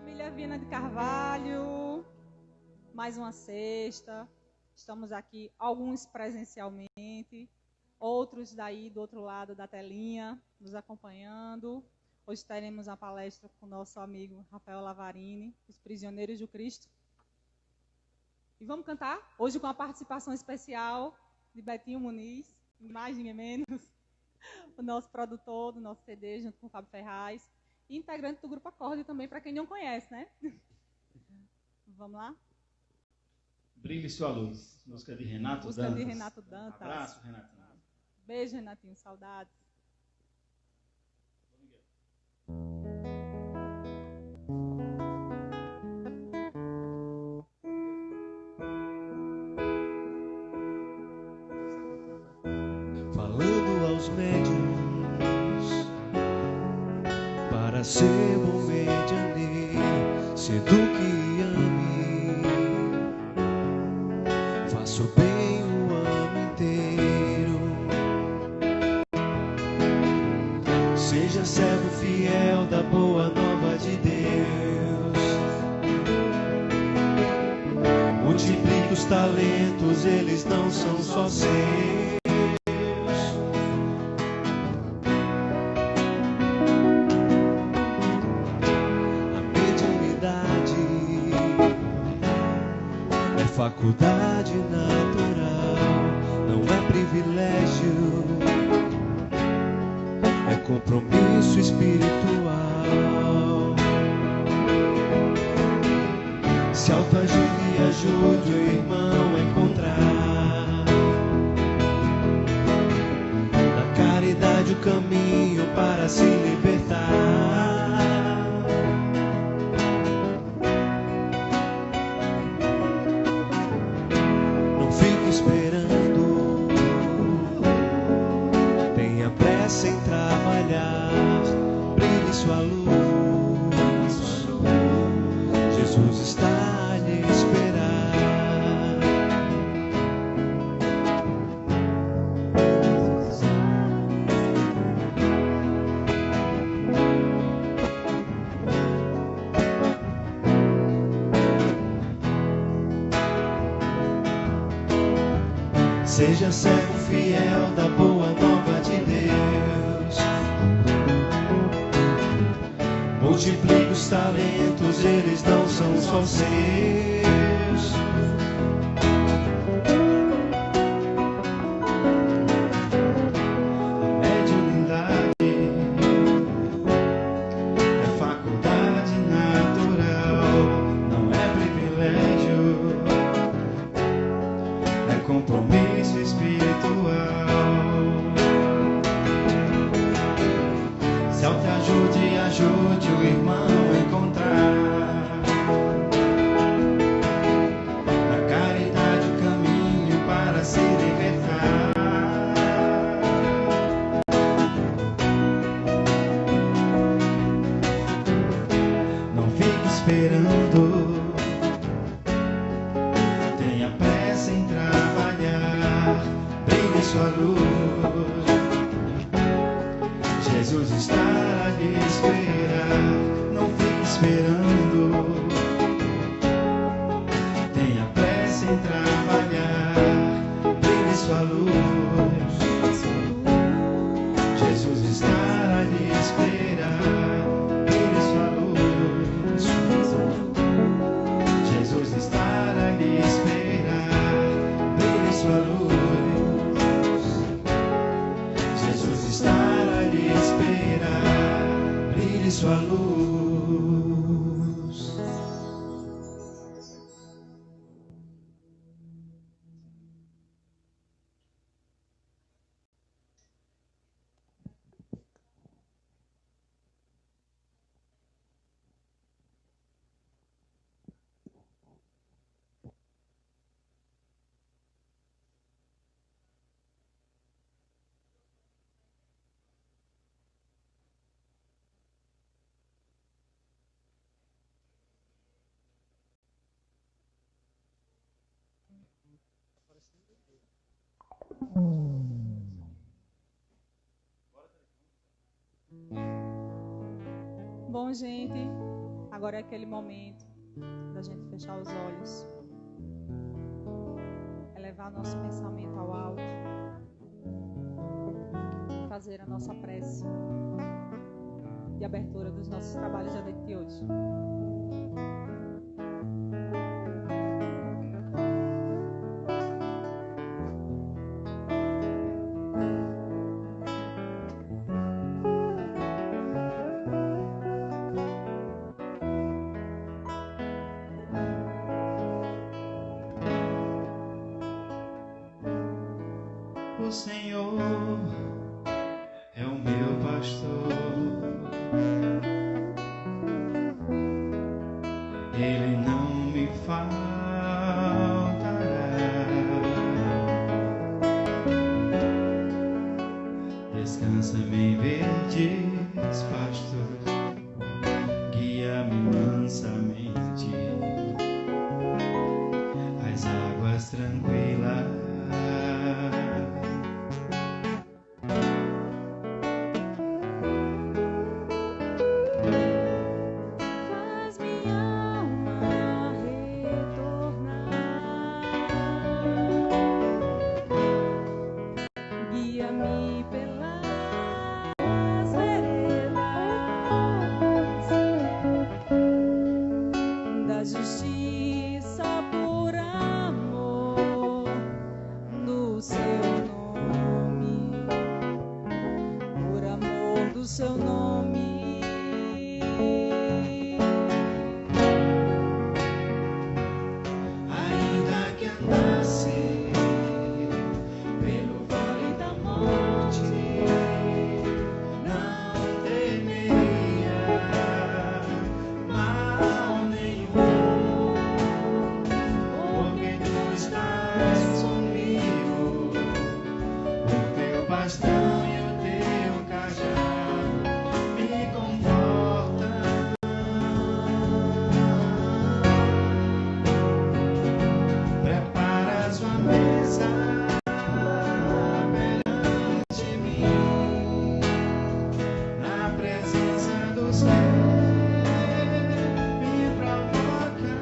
Família Viana de Carvalho, mais uma sexta. Estamos aqui, alguns presencialmente, outros daí do outro lado da telinha, nos acompanhando. Hoje teremos uma palestra com o nosso amigo Rafael Lavarini, Os Prisioneiros do Cristo. E vamos cantar hoje com a participação especial de Betinho Muniz, mais ninguém menos, o nosso produtor do nosso CD, junto com o Fábio Ferraz. E integrante do Grupo Acorde também, para quem não conhece, né? Vamos lá? Brilhe Sua Luz, música de Renato Dantas. Música de Renato Dantas. Abraço, Renatinho. Beijo, Renatinho, saudades. Falando aos médiuns para ser bom medianeiro, cedo que ame, faço bem o ano inteiro. Seja servo fiel da boa nova de Deus, multiplica os talentos, eles não são só seus. Faculdade natural, não é privilégio, é compromisso espiritual. Se autoajude e ajude o irmão a encontrar na caridade o caminho para se libertar. Sem trabalhar, brilhe sua luz. Jesus está a lhe esperar. Seja servo fiel da boa nova de Deus, multiplica os talentos, eles não são só seus. A mediunidade é faculdade natural, não é privilégio, é compromisso espiritual. Se autoajude e ajude o irmão a encontrar na caridade o caminho para se libertar. Não fique esperando, tenha pressa em trabalhar, brilhe sua luz. Jesus está a lhe esperar, não fique esperando, tenha pressa em trabalhar, brilhe sua luz. Jesus está a lhe esperar, brilhe sua luz. Jesus está a lhe esperar, brilhe sua luz. Jesus está a lhe esperar, brilhe sua luz. Bom, gente, Agora é aquele momento da gente fechar os olhos, elevar nosso pensamento ao alto, fazer a nossa prece de abertura dos nossos trabalhos da noite de hoje. O Senhor é o meu pastor, Ele não me faltará. Descansa-me em verdes pastos, guia-me mansamente às águas tranquilas. Seu nome. Ainda que andasse pelo vale da morte, não temeria mal nenhum, porque tu estás comigo, o teu bastão e o teu cajado me conforta. Preparas uma mesa perante mim, na presença dos que me provocam.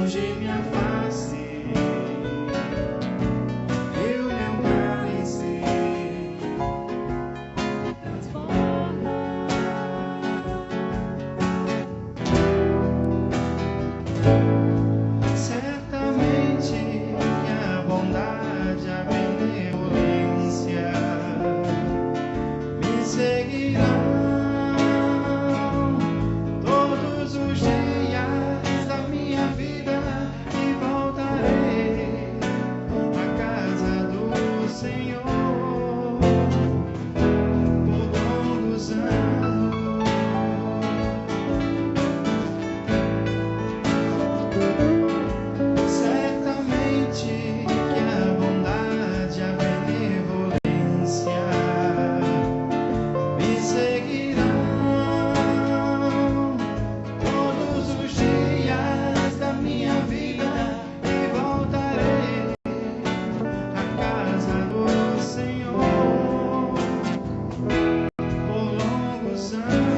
Unge minha face e o meu cálice transborda. Certamente que a bondade, a benevolência me seguirão todos os dias da minha vida e voltarei à casa do Senhor por longos anos. Certamente que a bondade, a benevolência me seguirão todos os dias da minha vida e voltarei à casa do Senhor por longos anos.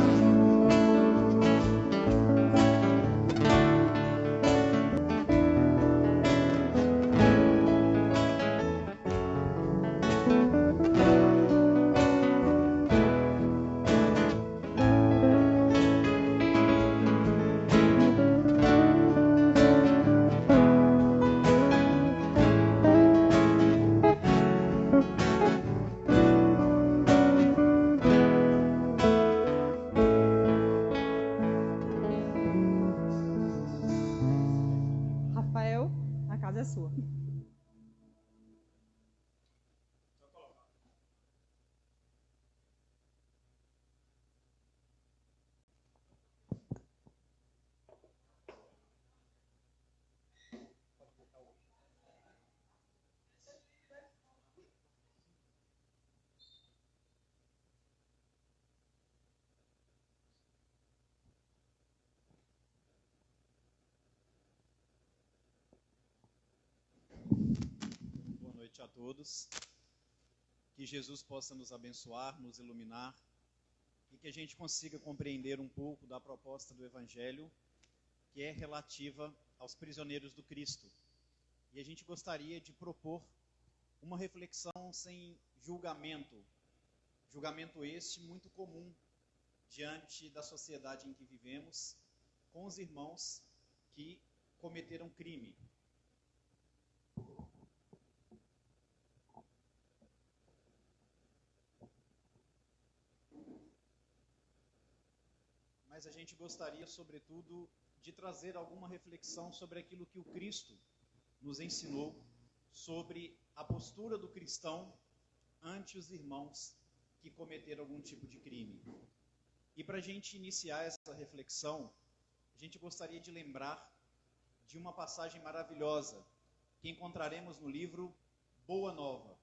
Rafael, a casa é sua. Boa noite a todos. Que Jesus possa nos abençoar, nos iluminar e que a gente consiga compreender um pouco da proposta do Evangelho, que é relativa aos prisioneiros do Cristo. E a gente gostaria de propor uma reflexão sem julgamento, julgamento este muito comum diante da sociedade em que vivemos, com os irmãos que cometeram crime. Mas a gente gostaria, sobretudo, de trazer alguma reflexão sobre aquilo que o Cristo nos ensinou sobre a postura do cristão ante os irmãos que cometeram algum tipo de crime. E para a gente iniciar essa reflexão, a gente gostaria de lembrar de uma passagem maravilhosa que encontraremos no livro Boa Nova,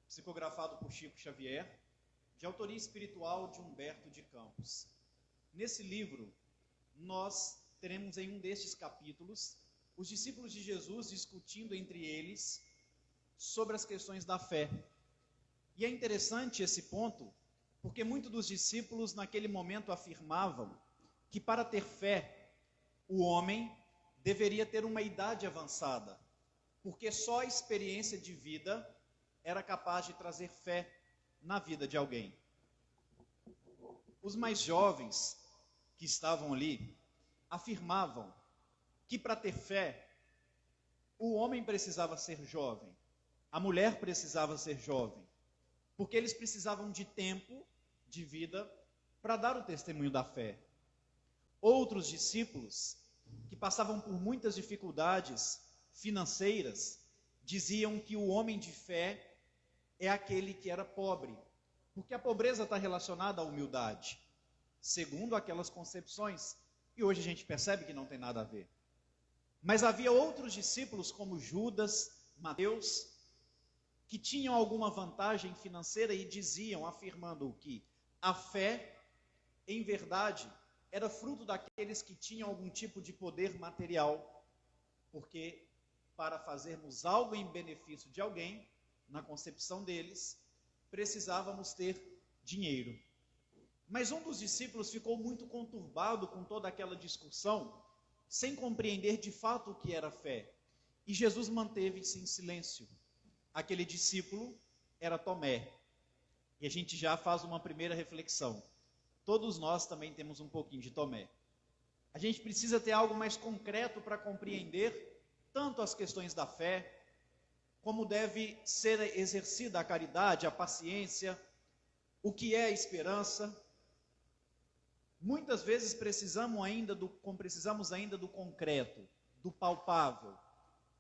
psicografado por Chico Xavier, de autoria espiritual de Humberto de Campos. Nesse livro, nós teremos em um destes capítulos os discípulos de Jesus discutindo entre eles sobre as questões da fé. E é interessante esse ponto, porque muitos dos discípulos naquele momento afirmavam que para ter fé, o homem deveria ter uma idade avançada, porque só a experiência de vida era capaz de trazer fé na vida de alguém. Os mais jovens que estavam ali afirmavam que para ter fé, o homem precisava ser jovem, a mulher precisava ser jovem, porque eles precisavam de tempo, de vida, para dar o testemunho da fé. Outros discípulos, que passavam por muitas dificuldades financeiras, diziam que o homem de fé é aquele que era pobre, porque a pobreza está relacionada à humildade, segundo aquelas concepções, e hoje a gente percebe que não tem nada a ver. Mas havia outros discípulos, como Judas, Mateus, que tinham alguma vantagem financeira e diziam, afirmando que a fé, em verdade, era fruto daqueles que tinham algum tipo de poder material, porque para fazermos algo em benefício de alguém, na concepção deles, precisávamos ter dinheiro. Mas um dos discípulos ficou muito conturbado com toda aquela discussão, sem compreender de fato o que era fé. E Jesus manteve-se em silêncio. Aquele discípulo era Tomé. E a gente já faz uma primeira reflexão. Todos nós também temos um pouquinho de Tomé. A gente precisa ter algo mais concreto para compreender tanto as questões da fé, como deve ser exercida a caridade, a paciência, o que é a esperança. Muitas vezes precisamos ainda do concreto, do palpável,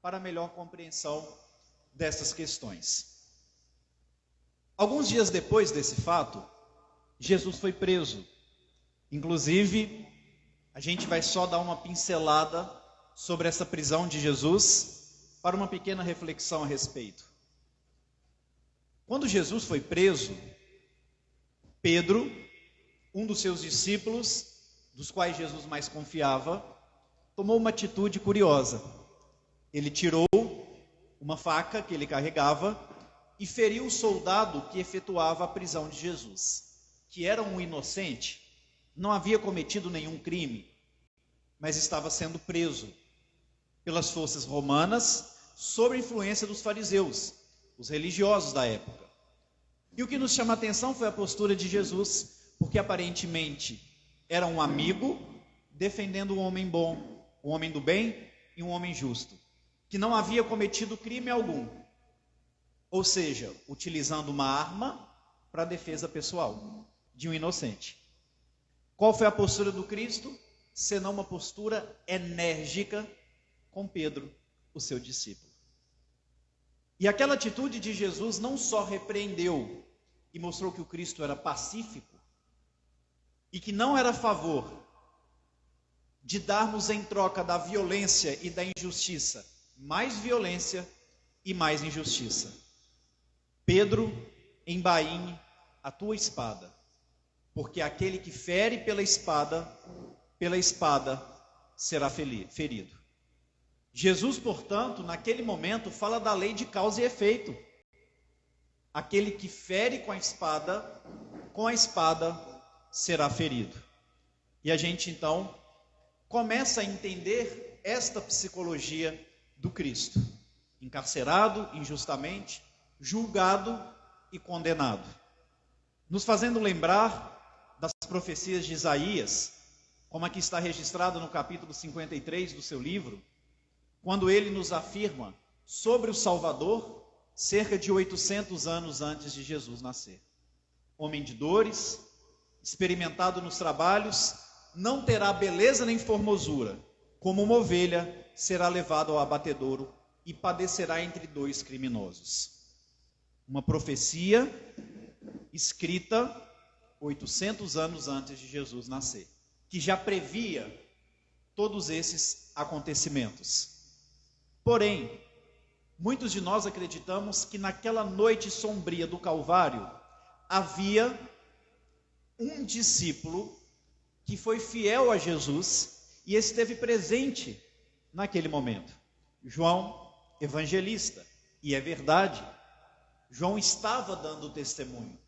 para melhor compreensão dessas questões. Alguns dias depois desse fato, Jesus foi preso. Inclusive, a gente vai só dar uma pincelada sobre essa prisão de Jesus para uma pequena reflexão a respeito. Quando Jesus foi preso, Pedro, um dos seus discípulos, dos quais Jesus mais confiava, tomou uma atitude curiosa. Ele tirou uma faca que ele carregava e feriu o soldado que efetuava a prisão de Jesus, que era um inocente, não havia cometido nenhum crime, mas estava sendo preso pelas forças romanas, sob a influência dos fariseus, os religiosos da época. E o que nos chama a atenção foi a postura de Jesus, porque aparentemente era um amigo defendendo um homem bom, um homem do bem e um homem justo, que não havia cometido crime algum, ou seja, utilizando uma arma para a defesa pessoal de um inocente. Qual foi a postura do Cristo? Senão uma postura enérgica com Pedro, o seu discípulo. E aquela atitude de Jesus não só repreendeu e mostrou que o Cristo era pacífico e que não era a favor de darmos em troca da violência e da injustiça mais violência e mais injustiça. Pedro, embainhe a tua espada, porque aquele que fere pela espada será ferido. Jesus, portanto, naquele momento, fala da lei de causa e efeito. Aquele que fere com a espada será ferido. E a gente então começa a entender esta psicologia do Cristo, encarcerado injustamente, julgado e condenado, nos fazendo lembrar das profecias de Isaías, como aqui está registrado no capítulo 53 do seu livro, quando ele nos afirma sobre o Salvador cerca de 800 anos antes de Jesus nascer. Homem de dores, experimentado nos trabalhos, não terá beleza nem formosura, como uma ovelha será levado ao abatedouro e padecerá entre dois criminosos. Uma profecia escrita 800 anos antes de Jesus nascer, que já previa todos esses acontecimentos. Porém, muitos de nós acreditamos que naquela noite sombria do Calvário havia um discípulo que foi fiel a Jesus e esteve presente naquele momento. João, evangelista. E é verdade, João estava dando testemunho.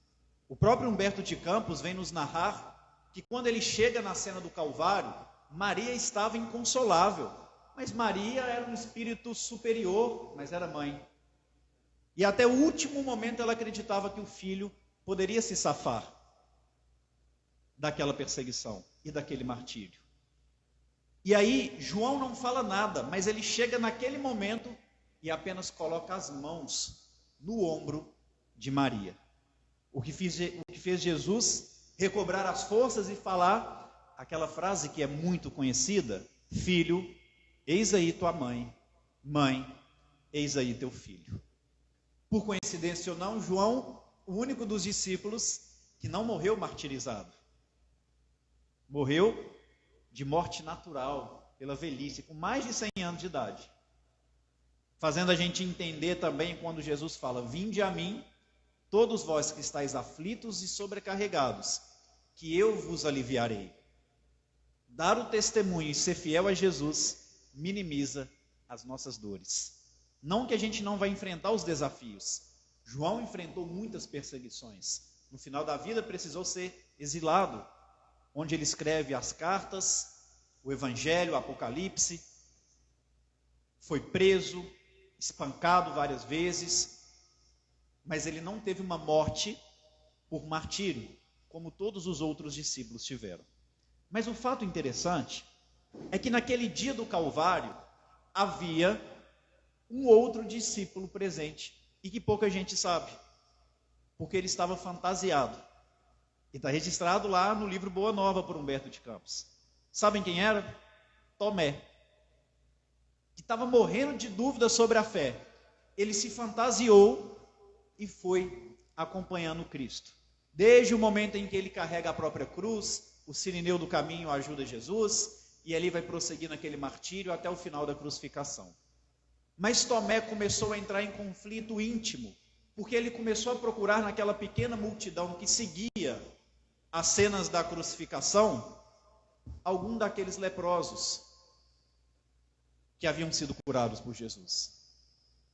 O próprio Humberto de Campos vem nos narrar que quando ele chega na cena do Calvário, Maria estava inconsolável. Mas Maria era um espírito superior, mas era mãe. E até o último momento ela acreditava que o filho poderia se safar daquela perseguição e daquele martírio. E aí João não fala nada, mas ele chega naquele momento e apenas coloca as mãos no ombro de Maria. O que fez Jesus recobrar as forças e falar aquela frase que é muito conhecida: filho, eis aí tua mãe, mãe, eis aí teu filho. Por coincidência ou não, João, o único dos discípulos que não morreu martirizado. Morreu de morte natural, pela velhice, com mais de 100 anos de idade. Fazendo a gente entender também quando Jesus fala: vinde a mim, todos vós que estáis aflitos e sobrecarregados, que eu vos aliviarei. Dar o testemunho e ser fiel a Jesus minimiza as nossas dores. Não que a gente não vai enfrentar os desafios. João enfrentou muitas perseguições. No final da vida precisou ser exilado, onde ele escreve as cartas, o Evangelho, o Apocalipse. Foi preso, espancado várias vezes, mas ele não teve uma morte por martírio, como todos os outros discípulos tiveram. Mas o fato interessante é que naquele dia do Calvário havia um outro discípulo presente e que pouca gente sabe, porque ele estava fantasiado. E está registrado lá no livro Boa Nova por Humberto de Campos. Sabem quem era? Tomé, que estava morrendo de dúvida sobre a fé. Ele se fantasiou e foi acompanhando Cristo. Desde o momento em que ele carrega a própria cruz, o sirineu do caminho ajuda Jesus, e ali vai prosseguir naquele martírio até o final da crucificação. Mas Tomé começou a entrar em conflito íntimo, porque ele começou a procurar naquela pequena multidão que seguia as cenas da crucificação, algum daqueles leprosos que haviam sido curados por Jesus.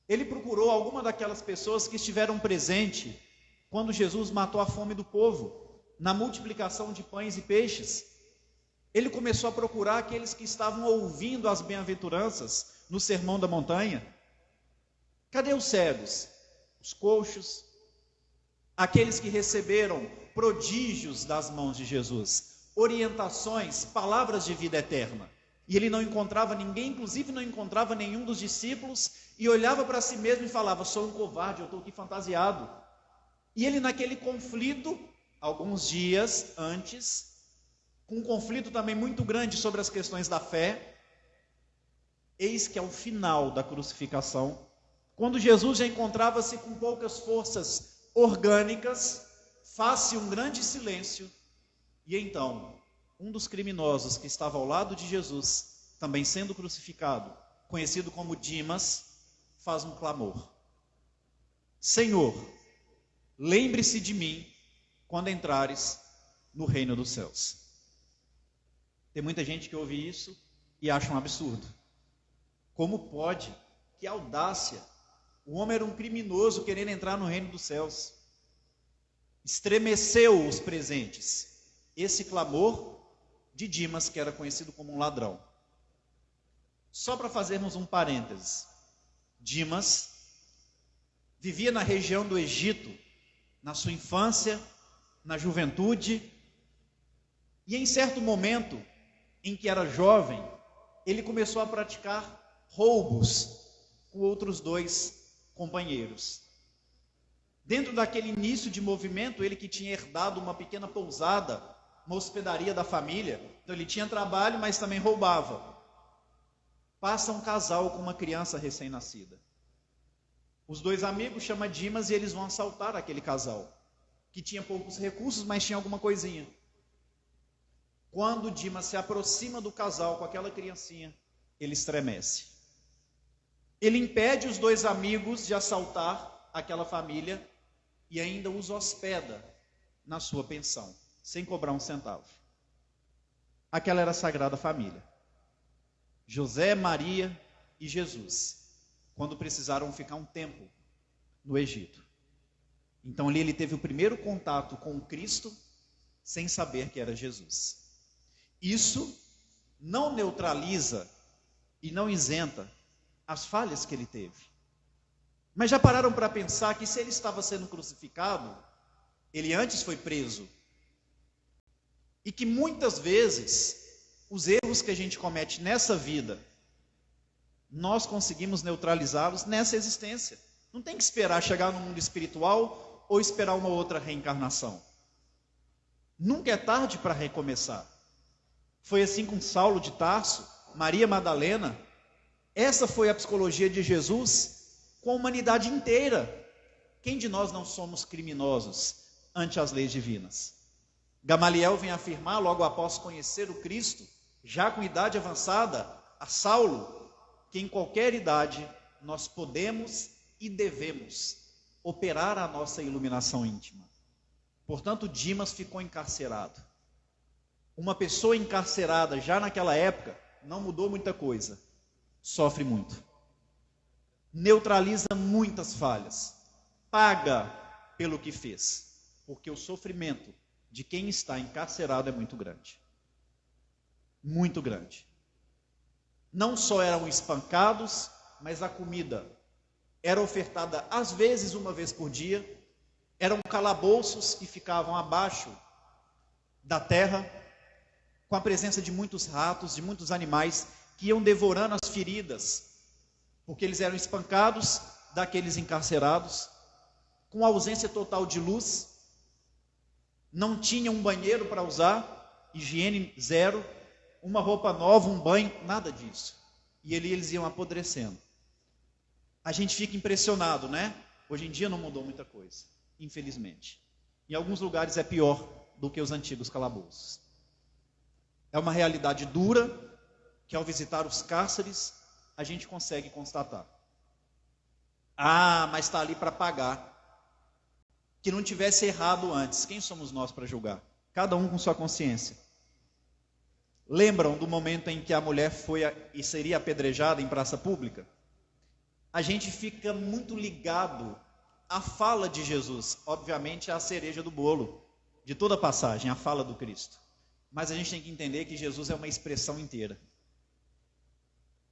Ele procurou alguma daquelas pessoas que estiveram presentes quando Jesus matou a fome do povo, na multiplicação de pães e peixes. Ele começou a procurar aqueles que estavam ouvindo as bem-aventuranças no Sermão da Montanha. Cadê os cegos? Os coxos? Aqueles que receberam prodígios das mãos de Jesus, orientações, palavras de vida eterna. E ele não encontrava ninguém, inclusive não encontrava nenhum dos discípulos, e olhava para si mesmo e falava: sou um covarde, eu estou aqui fantasiado. E ele naquele conflito, alguns dias antes, com um conflito também muito grande sobre as questões da fé, eis que ao final da crucificação, quando Jesus já encontrava-se com poucas forças orgânicas, faz-se um grande silêncio, e então um dos criminosos que estava ao lado de Jesus, também sendo crucificado, conhecido como Dimas, faz um clamor: Senhor, lembre-se de mim quando entrares no reino dos céus. Tem muita gente que ouve isso e acha um absurdo. Como pode? Que audácia! O homem era um criminoso querendo entrar no reino dos céus. Estremeceu os presentes. esse clamor de Dimas, que era conhecido como um ladrão. Só para fazermos um parênteses, Dimas vivia na região do Egito, na sua infância, na juventude, e em certo momento, em que era jovem, ele começou a praticar roubos com outros 2 companheiros. Dentro daquele início de movimento, ele que tinha herdado uma pequena pousada, uma hospedaria da família, então ele tinha trabalho, mas também roubava. Passa um casal com uma criança recém-nascida. Os 2 amigos chamam Dimas e eles vão assaltar aquele casal, que tinha poucos recursos, mas tinha alguma coisinha. Quando Dimas se aproxima do casal com aquela criancinha, ele estremece. Ele impede os 2 amigos de assaltar aquela família e ainda os hospeda na sua pensão, sem cobrar um centavo. Aquela era a Sagrada Família. José, Maria e Jesus, quando precisaram ficar um tempo no Egito. Então ali ele teve o primeiro contato com o Cristo, sem saber que era Jesus. Isso não neutraliza e não isenta as falhas que ele teve. Mas já pararam para pensar que se ele estava sendo crucificado, ele antes foi preso. E que muitas vezes, os erros que a gente comete nessa vida, nós conseguimos neutralizá-los nessa existência. Não tem que esperar chegar no mundo espiritual ou esperar uma outra reencarnação. Nunca é tarde para recomeçar. Foi assim com Saulo de Tarso, Maria Madalena. Essa foi a psicologia de Jesus com a humanidade inteira. Quem de nós não somos criminosos ante as leis divinas? Gamaliel vem afirmar, logo após conhecer o Cristo, já com idade avançada, a Saulo, que em qualquer idade nós podemos e devemos operar a nossa iluminação íntima. Portanto, Dimas ficou encarcerado. Uma pessoa encarcerada já naquela época não mudou muita coisa, sofre muito, neutraliza muitas falhas, paga pelo que fez, porque o sofrimento de quem está encarcerado é muito grande. Muito grande. Não só eram espancados, mas a comida era ofertada às vezes 1 vez por dia, eram calabouços que ficavam abaixo da terra, com a presença de muitos ratos, de muitos animais, que iam devorando as feridas, porque eles eram espancados daqueles encarcerados, com ausência total de luz, não tinha um banheiro para usar, higiene zero, uma roupa nova, um banho, nada disso. E eles iam apodrecendo. A gente fica impressionado, né? Hoje em dia não mudou muita coisa, infelizmente. Em alguns lugares é pior do que os antigos calabouços. É uma realidade dura que ao visitar os cárceres a gente consegue constatar. Ah, mas está ali para pagar. Que não tivesse errado antes. Quem somos nós para julgar? Cada um com sua consciência. Lembram do momento em que a mulher foi e seria apedrejada em praça pública? A gente fica muito ligado à fala de Jesus. Obviamente é a cereja do bolo de toda a passagem, a fala do Cristo. Mas a gente tem que entender que Jesus é uma expressão inteira.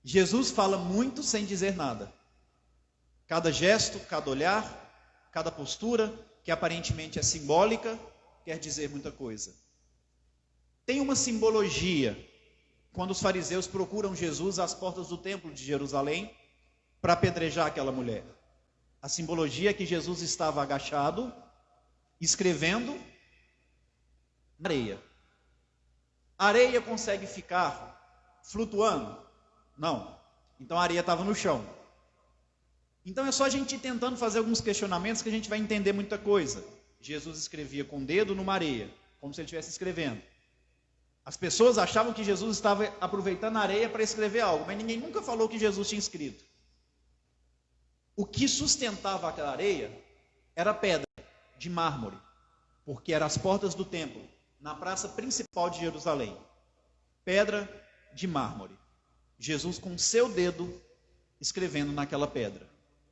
Jesus fala muito sem dizer nada. Cada gesto, cada olhar, cada postura, que aparentemente é simbólica, quer dizer muita coisa. Tem uma simbologia quando os fariseus procuram Jesus às portas do templo de Jerusalém para apedrejar aquela mulher. A simbologia é que Jesus estava agachado, escrevendo na areia. A areia consegue ficar flutuando? Não. Então a areia estava no chão. Então é só a gente ir tentando fazer alguns questionamentos que a gente vai entender muita coisa. Jesus escrevia com o dedo numa areia, como se ele estivesse escrevendo. As pessoas achavam que Jesus estava aproveitando a areia para escrever algo, mas ninguém nunca falou que Jesus tinha escrito. O que sustentava aquela areia era pedra de mármore, porque eram as portas do templo, na praça principal de Jerusalém. Pedra de mármore. Jesus com seu dedo escrevendo naquela pedra.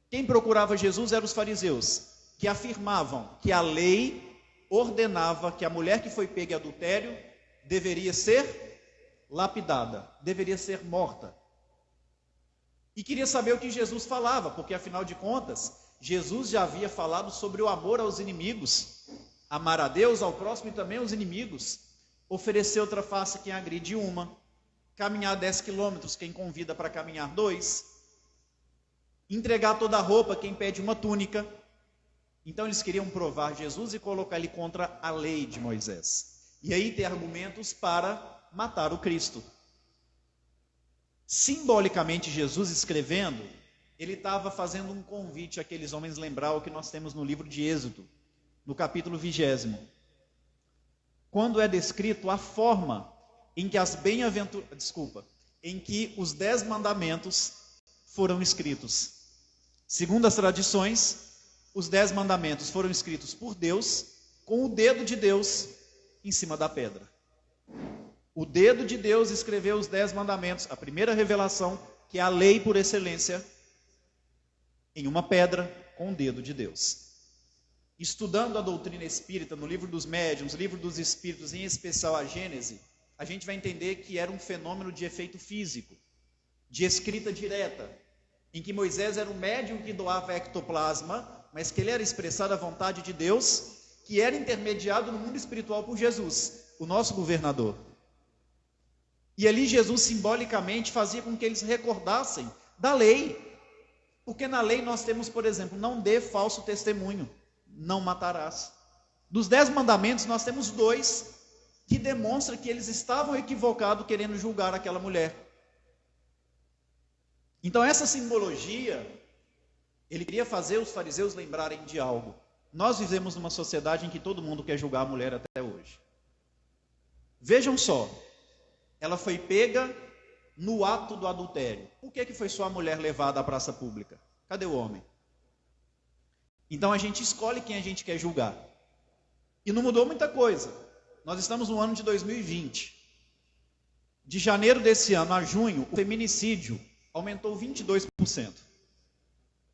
Quem procurava Jesus eram os fariseus, que afirmavam que a lei ordenava que a mulher que foi pega em adultério deveria ser lapidada, deveria ser morta. E queria saber o que Jesus falava, porque afinal de contas, Jesus já havia falado sobre o amor aos inimigos, amar a Deus, ao próximo e também aos inimigos, oferecer outra face a quem agride uma, caminhar 10 quilômetros quem convida para caminhar 2, entregar toda a roupa quem pede uma túnica. Então eles queriam provar Jesus e colocar ele contra a lei de Moisés. E aí ter argumentos para matar o Cristo. Simbolicamente, Jesus escrevendo, ele estava fazendo um convite àqueles homens lembrar o que nós temos no livro de Êxodo, no capítulo 20, quando é descrito a forma em que em que os 10 mandamentos foram escritos. Segundo as tradições, os 10 mandamentos foram escritos por Deus, com o dedo de Deus em cima da pedra. O dedo de Deus escreveu os 10 mandamentos, a primeira revelação, que é a lei por excelência, em uma pedra com o dedo de Deus. Estudando a doutrina espírita no livro dos médiuns, livro dos espíritos, em especial a Gênese, a gente vai entender que era um fenômeno de efeito físico, de escrita direta, em que Moisés era o médium que doava ectoplasma, mas que ele era expressado à vontade de Deus, que era intermediado no mundo espiritual por Jesus, o nosso governador. E ali Jesus simbolicamente fazia com que eles recordassem da lei, porque na lei nós temos, por exemplo, não dê falso testemunho, não matarás. Dos 10 mandamentos nós temos 2 que demonstram que eles estavam equivocados querendo julgar aquela mulher. Então essa simbologia, ele queria fazer os fariseus lembrarem de algo. Nós vivemos numa sociedade em que todo mundo quer julgar a mulher até hoje. Vejam só, ela foi pega no ato do adultério. Por que foi só a mulher levada à praça pública? Cadê o homem? Então a gente escolhe quem a gente quer julgar. E não mudou muita coisa. Nós estamos no ano de 2020. De janeiro desse ano a junho, o feminicídio aumentou 22%.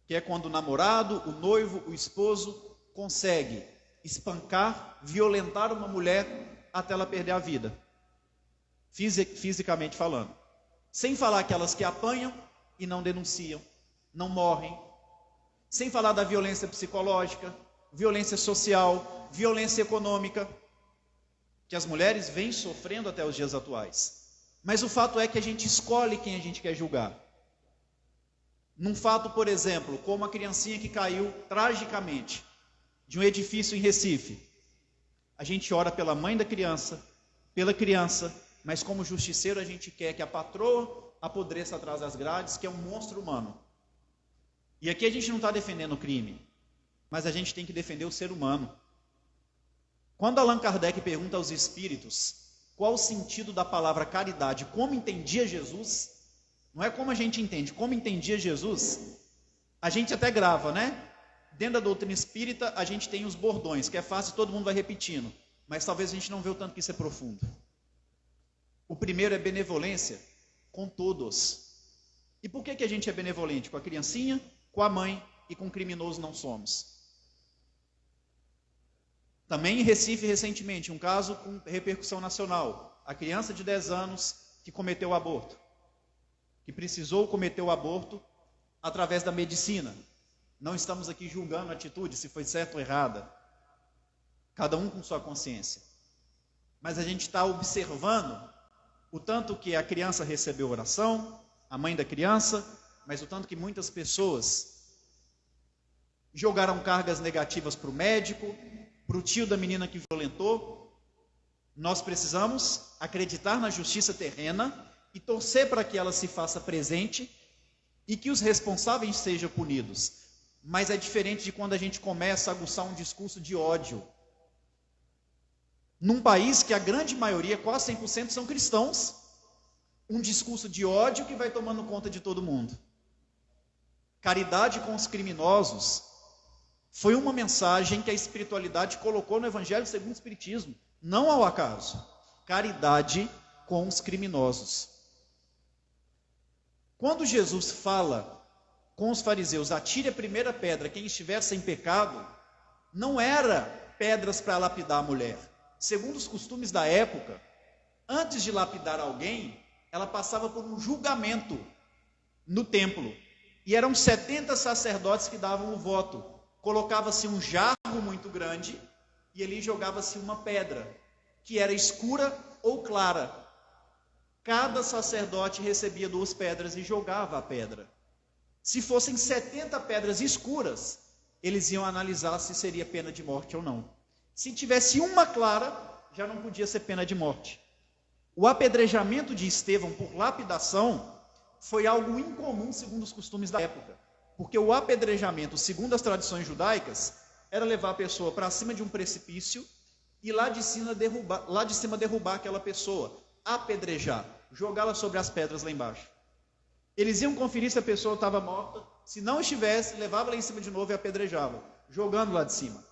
Que é quando o namorado, o noivo, o esposo consegue espancar, violentar uma mulher até ela perder a vida. Fisicamente falando. Sem falar aquelas que apanham e não denunciam, não morrem. Sem falar da violência psicológica, violência social, violência econômica, que as mulheres vêm sofrendo até os dias atuais. Mas o fato é que a gente escolhe quem a gente quer julgar. Num fato, por exemplo, como a criancinha que caiu tragicamente de um edifício em Recife. A gente ora pela mãe da criança, pela criança, mas como justiceiro a gente quer que a patroa apodreça atrás das grades, que é um monstro humano. E aqui a gente não está defendendo o crime, mas a gente tem que defender o ser humano. Quando Allan Kardec pergunta aos espíritos qual o sentido da palavra caridade, como entendia Jesus, não é como a gente entende, como entendia Jesus, a gente até grava, né? Dentro da doutrina espírita a gente tem os bordões, que é fácil, todo mundo vai repetindo, mas talvez a gente não vê o tanto que isso é profundo. O primeiro é benevolência com todos. E por que a gente é benevolente? Com a criancinha, com a mãe e com o criminoso não somos. Também em Recife, recentemente, um caso com repercussão nacional. A criança de 10 anos que cometeu o aborto. Que precisou cometer o aborto através da medicina. Não estamos aqui julgando a atitude, se foi certa ou errada. Cada um com sua consciência. Mas a gente está observando o tanto que a criança recebeu oração, a mãe da criança, mas o tanto que muitas pessoas jogaram cargas negativas para o médico, para o tio da menina que violentou. Nós precisamos acreditar na justiça terrena e torcer para que ela se faça presente e que os responsáveis sejam punidos. Mas é diferente de quando a gente começa a aguçar um discurso de ódio. Num país que a grande maioria, quase 100%, são cristãos. Um discurso de ódio que vai tomando conta de todo mundo. Caridade com os criminosos foi uma mensagem que a espiritualidade colocou no Evangelho segundo o Espiritismo. Não ao acaso. Caridade com os criminosos. Quando Jesus fala com os fariseus, atire a primeira pedra quem estiver sem pecado, não era pedras para lapidar a mulher. Segundo os costumes da época, antes de lapidar alguém, ela passava por um julgamento no templo. E eram 70 sacerdotes que davam o voto. Colocava-se um jarro muito grande e ali jogava-se uma pedra, que era escura ou clara. Cada sacerdote recebia 2 pedras e jogava a pedra. Se fossem 70 pedras escuras, eles iam analisar se seria pena de morte ou não. Se tivesse uma clara, já não podia ser pena de morte. O apedrejamento de Estevão por lapidação foi algo incomum segundo os costumes da época. Porque o apedrejamento, segundo as tradições judaicas, era levar a pessoa para cima de um precipício e lá de cima derrubar aquela pessoa, apedrejar, jogá-la sobre as pedras lá embaixo. Eles iam conferir se a pessoa estava morta, se não estivesse, levava lá em cima de novo e apedrejava, jogando lá de cima.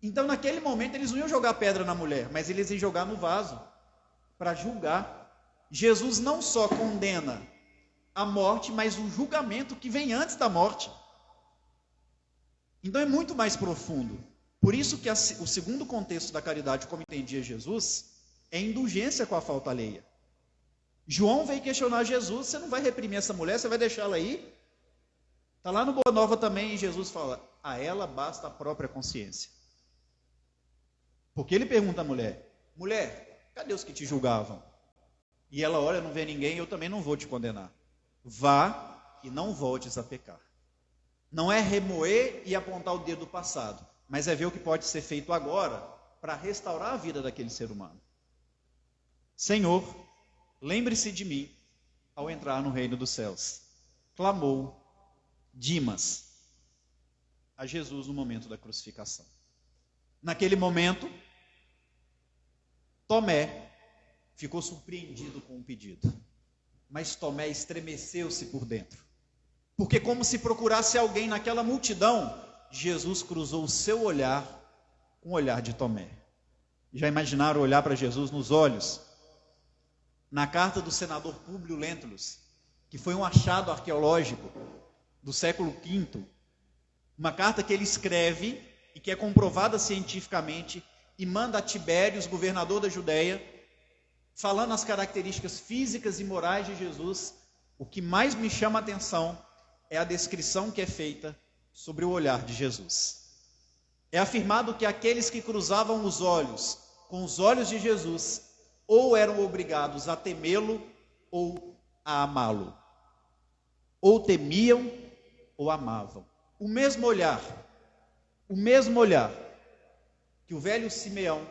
Então, naquele momento, eles não iam jogar pedra na mulher, mas eles iam jogar no vaso, para julgar. Jesus não só condena a morte, mas o julgamento que vem antes da morte. Então é muito mais profundo. Por isso que o segundo contexto da caridade, como entendia Jesus, é indulgência com a falta alheia. João veio questionar Jesus: você não vai reprimir essa mulher, você vai deixar ela aí? Está lá no Boa Nova também, e Jesus fala: a ela basta a própria consciência. Porque ele pergunta à mulher: mulher, cadê os que te julgavam? E ela olha, não vê ninguém, eu também não vou te condenar. Vá e não voltes a pecar. Não é remoer e apontar o dedo do passado, mas é ver o que pode ser feito agora para restaurar a vida daquele ser humano. Senhor, lembre-se de mim ao entrar no reino dos céus. Clamou Dimas a Jesus no momento da crucificação. Naquele momento, Tomé ficou surpreendido com o pedido, mas Tomé estremeceu-se por dentro, porque como se procurasse alguém naquela multidão, Jesus cruzou o seu olhar com o olhar de Tomé. Já imaginaram olhar para Jesus nos olhos? Na carta do senador Públio Lentulus, que foi um achado arqueológico do século V, uma carta que ele escreve e que é comprovada cientificamente, e manda a Tibérios, governador da Judéia, falando as características físicas e morais de Jesus. O que mais me chama a atenção é a descrição que é feita sobre o olhar de Jesus. É afirmado que aqueles que cruzavam os olhos com os olhos de Jesus, ou eram obrigados a temê-lo ou a amá-lo. Ou temiam ou amavam. O mesmo olhar que o velho Simeão,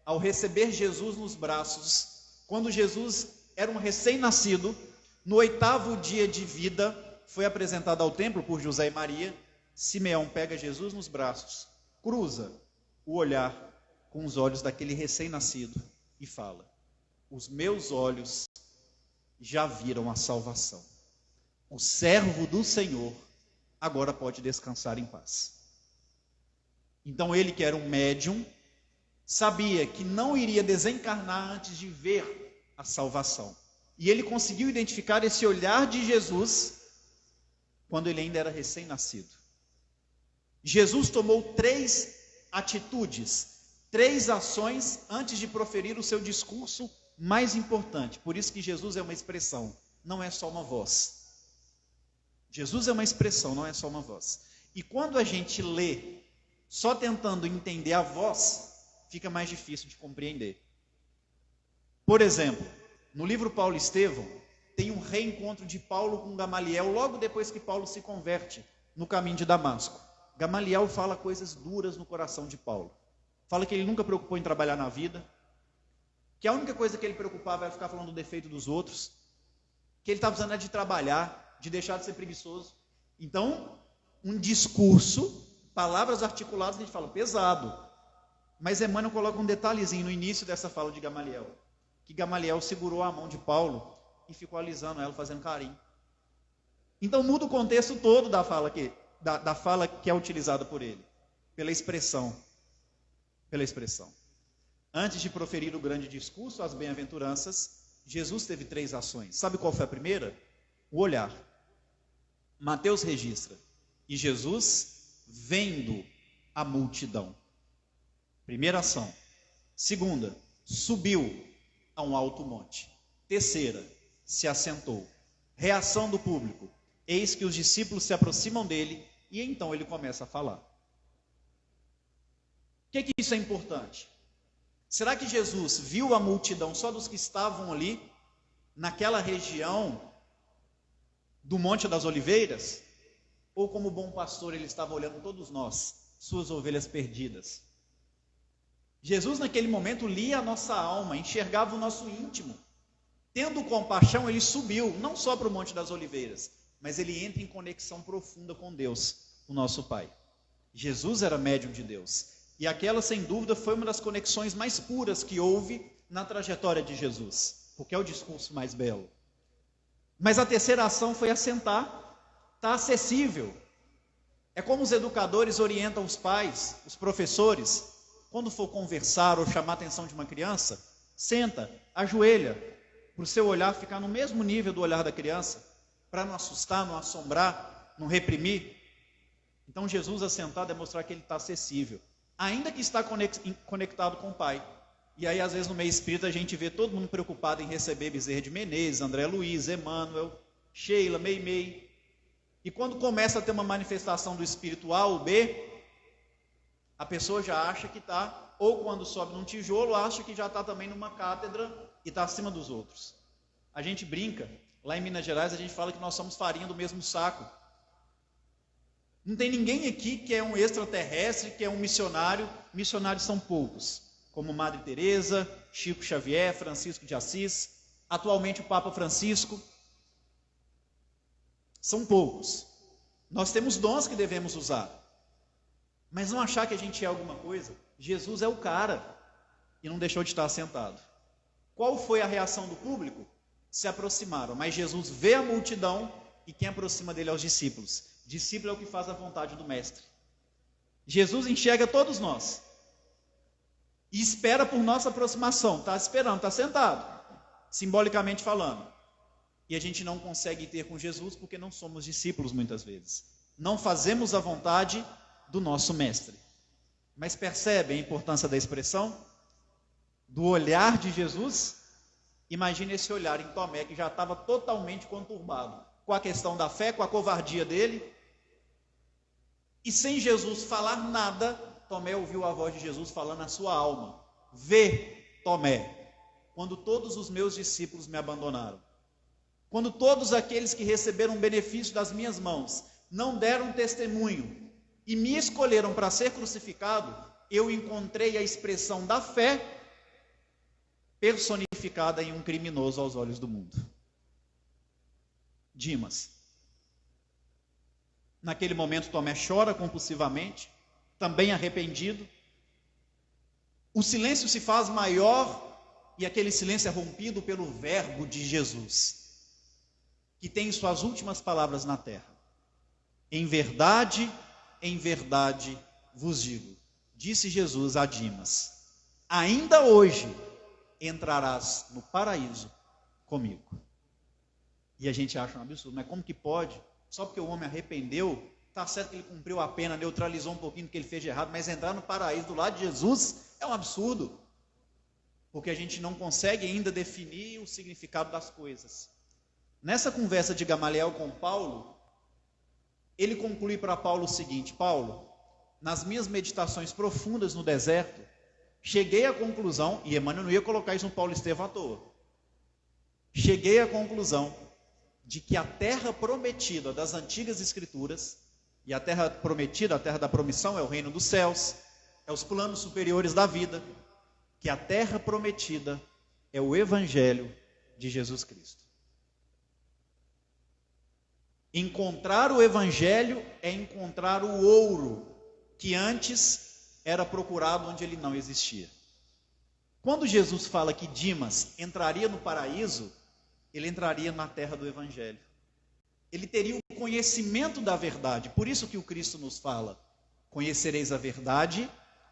ao receber Jesus nos braços, quando Jesus era um recém-nascido, no 8º dia de vida, foi apresentado ao templo por José e Maria. Simeão pega Jesus nos braços, cruza o olhar com os olhos daquele recém-nascido e fala: os meus olhos já viram a salvação. O servo do Senhor agora pode descansar em paz. Então ele, que era um médium, sabia que não iria desencarnar antes de ver a salvação. E ele conseguiu identificar esse olhar de Jesus quando ele ainda era recém-nascido. Jesus tomou 3 atitudes, 3 ações antes de proferir o seu discurso mais importante. Por isso que Jesus é uma expressão, não é só uma voz. Jesus é uma expressão, não é só uma voz. E quando a gente lê só tentando entender a voz, fica mais difícil de compreender. Por exemplo, no livro Paulo e Estevão, tem um reencontro de Paulo com Gamaliel, logo depois que Paulo se converte no caminho de Damasco. Gamaliel fala coisas duras no coração de Paulo. Fala que ele nunca preocupou em trabalhar na vida, que a única coisa que ele preocupava era ficar falando do defeito dos outros, que ele estava precisando de trabalhar, de deixar de ser preguiçoso. Então, um discurso, palavras articuladas, a gente fala, pesado. Mas Emmanuel coloca um detalhezinho no início dessa fala de Gamaliel, que Gamaliel segurou a mão de Paulo e ficou alisando ela, fazendo carinho. Então muda o contexto todo da fala que é utilizada por ele, pela expressão. Antes de proferir o grande discurso, as bem-aventuranças, Jesus teve 3 ações. Sabe qual foi a primeira? O olhar. Mateus registra: e Jesus, vendo a multidão. Primeira ação. Segunda, subiu a um alto monte. Terceira, se assentou. Reação do público. Eis que os discípulos se aproximam dele e então ele começa a falar. Por que isso é importante? Será que Jesus viu a multidão só dos que estavam ali, naquela região do Monte das Oliveiras? Ou como bom pastor ele estava olhando todos nós, suas ovelhas perdidas? Jesus naquele momento lia a nossa alma, enxergava o nosso íntimo. Tendo compaixão, ele subiu, não só para o Monte das Oliveiras, mas ele entra em conexão profunda com Deus, o nosso Pai. Jesus era médium de Deus. E aquela, sem dúvida, foi uma das conexões mais puras que houve na trajetória de Jesus, porque é o discurso mais belo. Mas a terceira ação foi assentar, está acessível. É como os educadores orientam os pais, os professores, quando for conversar ou chamar a atenção de uma criança, senta, ajoelha, para o seu olhar ficar no mesmo nível do olhar da criança, para não assustar, não assombrar, não reprimir. Então Jesus assentado é mostrar que ele está acessível, ainda que está conectado com o Pai. E aí às vezes no meio espírita a gente vê todo mundo preocupado em receber Bezerra de Menezes, André Luiz, Emmanuel, Sheila, Meimei. E quando começa a ter uma manifestação do espírito A ou B, a pessoa já acha que está, ou quando sobe num tijolo, acha que já está também numa cátedra e está acima dos outros. A gente brinca, lá em Minas Gerais a gente fala que nós somos farinha do mesmo saco. Não tem ninguém aqui que é um extraterrestre, que é um missionário. Missionários são poucos, como Madre Teresa, Chico Xavier, Francisco de Assis, atualmente o Papa Francisco. São poucos. Nós temos dons que devemos usar, mas não achar que a gente é alguma coisa. Jesus é o cara e não deixou de estar sentado. Qual foi a reação do público? Se aproximaram, mas Jesus vê a multidão e quem aproxima dele é os discípulos. Discípulo é o que faz a vontade do mestre. Jesus enxerga todos nós e espera por nossa aproximação. Está esperando, está sentado, simbolicamente falando. E a gente não consegue ter com Jesus porque não somos discípulos muitas vezes. Não fazemos a vontade do nosso mestre. Mas percebe a importância da expressão? Do olhar de Jesus? Imagine esse olhar em Tomé, que já estava totalmente conturbado com a questão da fé, com a covardia dele. E sem Jesus falar nada, Tomé ouviu a voz de Jesus falando na sua alma. Vê, Tomé, quando todos os meus discípulos me abandonaram, quando todos aqueles que receberam benefício das minhas mãos não deram testemunho e me escolheram para ser crucificado, eu encontrei a expressão da fé personificada em um criminoso aos olhos do mundo. Dimas. Naquele momento Tomé chora compulsivamente, também arrependido. O silêncio se faz maior e aquele silêncio é rompido pelo verbo de Jesus, que tem suas últimas palavras na terra. Em verdade vos digo, disse Jesus a Dimas, ainda hoje entrarás no paraíso comigo. E a gente acha um absurdo, mas como que pode? Só porque o homem arrependeu, está certo que ele cumpriu a pena, neutralizou um pouquinho do que ele fez de errado, mas entrar no paraíso do lado de Jesus é um absurdo, porque a gente não consegue ainda definir o significado das coisas. Nessa conversa de Gamaliel com Paulo, ele conclui para Paulo o seguinte: Paulo, nas minhas meditações profundas no deserto, cheguei à conclusão, e Emmanuel não ia colocar isso no Paulo Estevão à toa, cheguei à conclusão de que a terra prometida das antigas escrituras, e a terra prometida, a terra da promissão, é o reino dos céus, é os planos superiores da vida, que a terra prometida é o evangelho de Jesus Cristo. Encontrar o evangelho é encontrar o ouro que antes era procurado onde ele não existia. Quando Jesus fala que Dimas entraria no paraíso, ele entraria na terra do evangelho. Ele teria o conhecimento da verdade. Por isso que o Cristo nos fala: conhecereis a verdade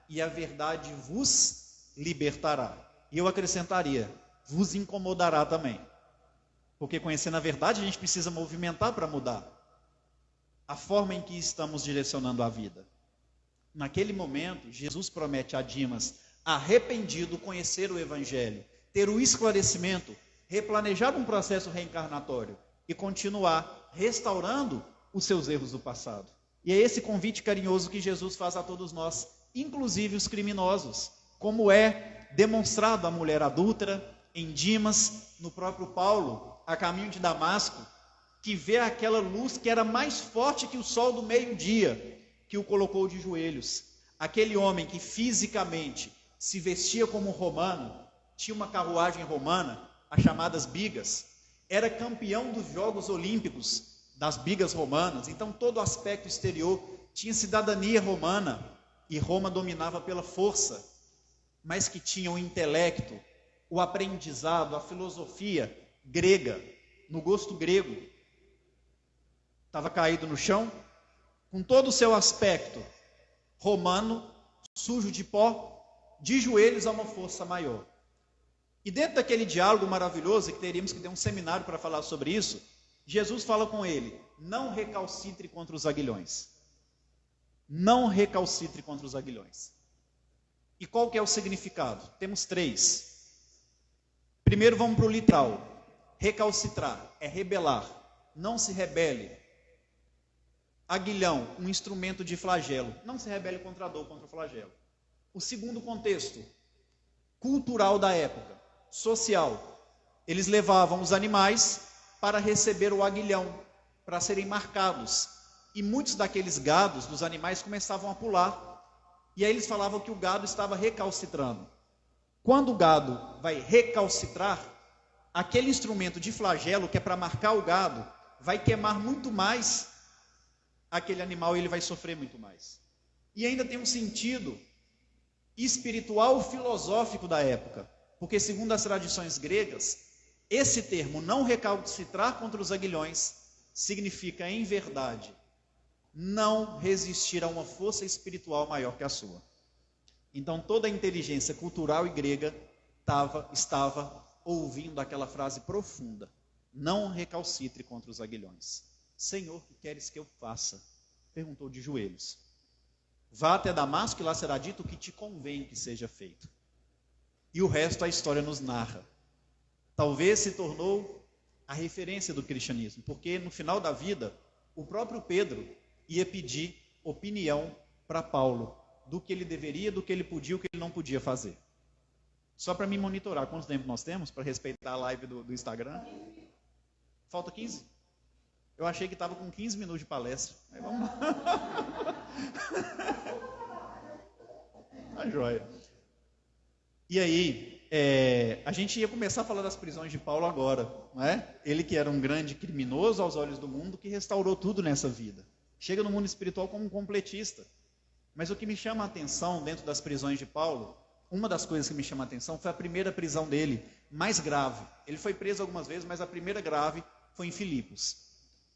e a verdade vos libertará. E eu acrescentaria, vos incomodará também. Porque conhecendo a verdade a gente precisa movimentar para mudar a forma em que estamos direcionando a vida. Naquele momento, Jesus promete a Dimas, arrependido, conhecer o Evangelho, ter o esclarecimento, replanejar um processo reencarnatório e continuar restaurando os seus erros do passado. E é esse convite carinhoso que Jesus faz a todos nós, inclusive os criminosos, como é demonstrado a mulher adúltera, em Dimas, no próprio Paulo, a caminho de Damasco, que vê aquela luz que era mais forte que o sol do meio-dia, que o colocou de joelhos. Aquele homem que fisicamente se vestia como romano, tinha uma carruagem romana, as chamadas bigas, era campeão dos Jogos Olímpicos das bigas romanas, então todo o aspecto exterior tinha cidadania romana, e Roma dominava pela força, mas que tinha o intelecto, o aprendizado, a filosofia grega, no gosto grego. Estava caído no chão, com todo o seu aspecto romano, sujo de pó, de joelhos a uma força maior. E dentro daquele diálogo maravilhoso, que teríamos que ter um seminário para falar sobre isso, Jesus fala com ele, não recalcitre contra os aguilhões. Não recalcitre contra os aguilhões. E qual que é o significado? Temos 3. Primeiro vamos para o literal. Recalcitrar é rebelar. Não se rebele. Aguilhão, um instrumento de flagelo. Não se rebele contra a dor, contra o flagelo. O segundo contexto, cultural da época, social. Eles levavam os animais para receber o aguilhão, para serem marcados. E muitos daqueles gados, dos animais, começavam a pular. E aí eles falavam que o gado estava recalcitrando. Quando o gado vai recalcitrar, aquele instrumento de flagelo, que é para marcar o gado, vai queimar muito mais aquele animal e ele vai sofrer muito mais. E ainda tem um sentido espiritual filosófico da época, porque segundo as tradições gregas, esse termo, não recalcitrar contra os aguilhões, significa em verdade, não resistir a uma força espiritual maior que a sua. Então toda a inteligência cultural e grega estava ouvindo aquela frase profunda, não recalcitre contra os aguilhões. Senhor, que queres que eu faça? Perguntou de joelhos. Vá até Damasco e lá será dito o que te convém que seja feito. E o resto a história nos narra. Talvez se tornou a referência do cristianismo, porque no final da vida, o próprio Pedro ia pedir opinião para Paulo do que ele deveria, do que ele podia, o que ele não podia fazer. Só para me monitorar, quanto tempo nós temos para respeitar a live do Instagram? Falta 15? Eu achei que estava com 15 minutos de palestra. Aí vamos lá. Tá joia. E aí, a gente ia começar a falar das prisões de Paulo agora, não é? Ele que era um grande criminoso aos olhos do mundo, que restaurou tudo nessa vida. Chega no mundo espiritual como um completista. Mas o que me chama a atenção dentro das prisões de Paulo, uma das coisas que me chama a atenção foi a primeira prisão dele, mais grave. Ele foi preso algumas vezes, mas a primeira grave foi em Filipos.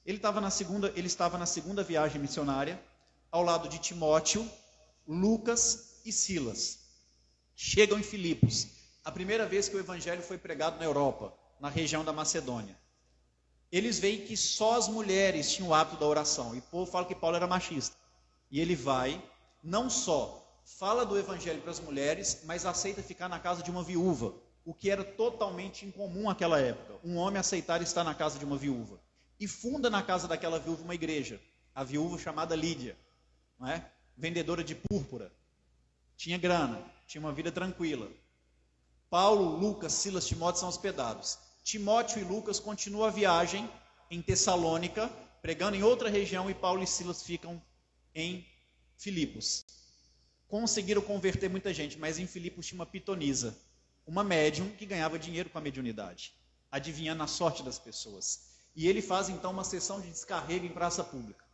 Ele estava na segunda viagem missionária, ao lado de Timóteo, Lucas e Silas. Chegam em Filipos, a primeira vez que o evangelho foi pregado na Europa, na região da Macedônia. Eles veem que só as mulheres tinham o hábito da oração, e o povo fala que Paulo era machista. E ele vai, não só fala do evangelho para as mulheres, mas aceita ficar na casa de uma viúva, o que era totalmente incomum naquela época, um homem aceitar estar na casa de uma viúva. E funda na casa daquela viúva uma igreja, a viúva chamada Lídia, não é? Vendedora de púrpura, tinha grana, tinha uma vida tranquila. Paulo, Lucas, Silas, Timóteo são hospedados. Timóteo e Lucas continuam a viagem em Tessalônica, pregando em outra região, e Paulo e Silas ficam em Filipos. Conseguiram converter muita gente, mas em Filipos tinha uma pitonisa, uma médium que ganhava dinheiro com a mediunidade, adivinhando a sorte das pessoas. E ele faz então uma sessão de descarrego em praça pública.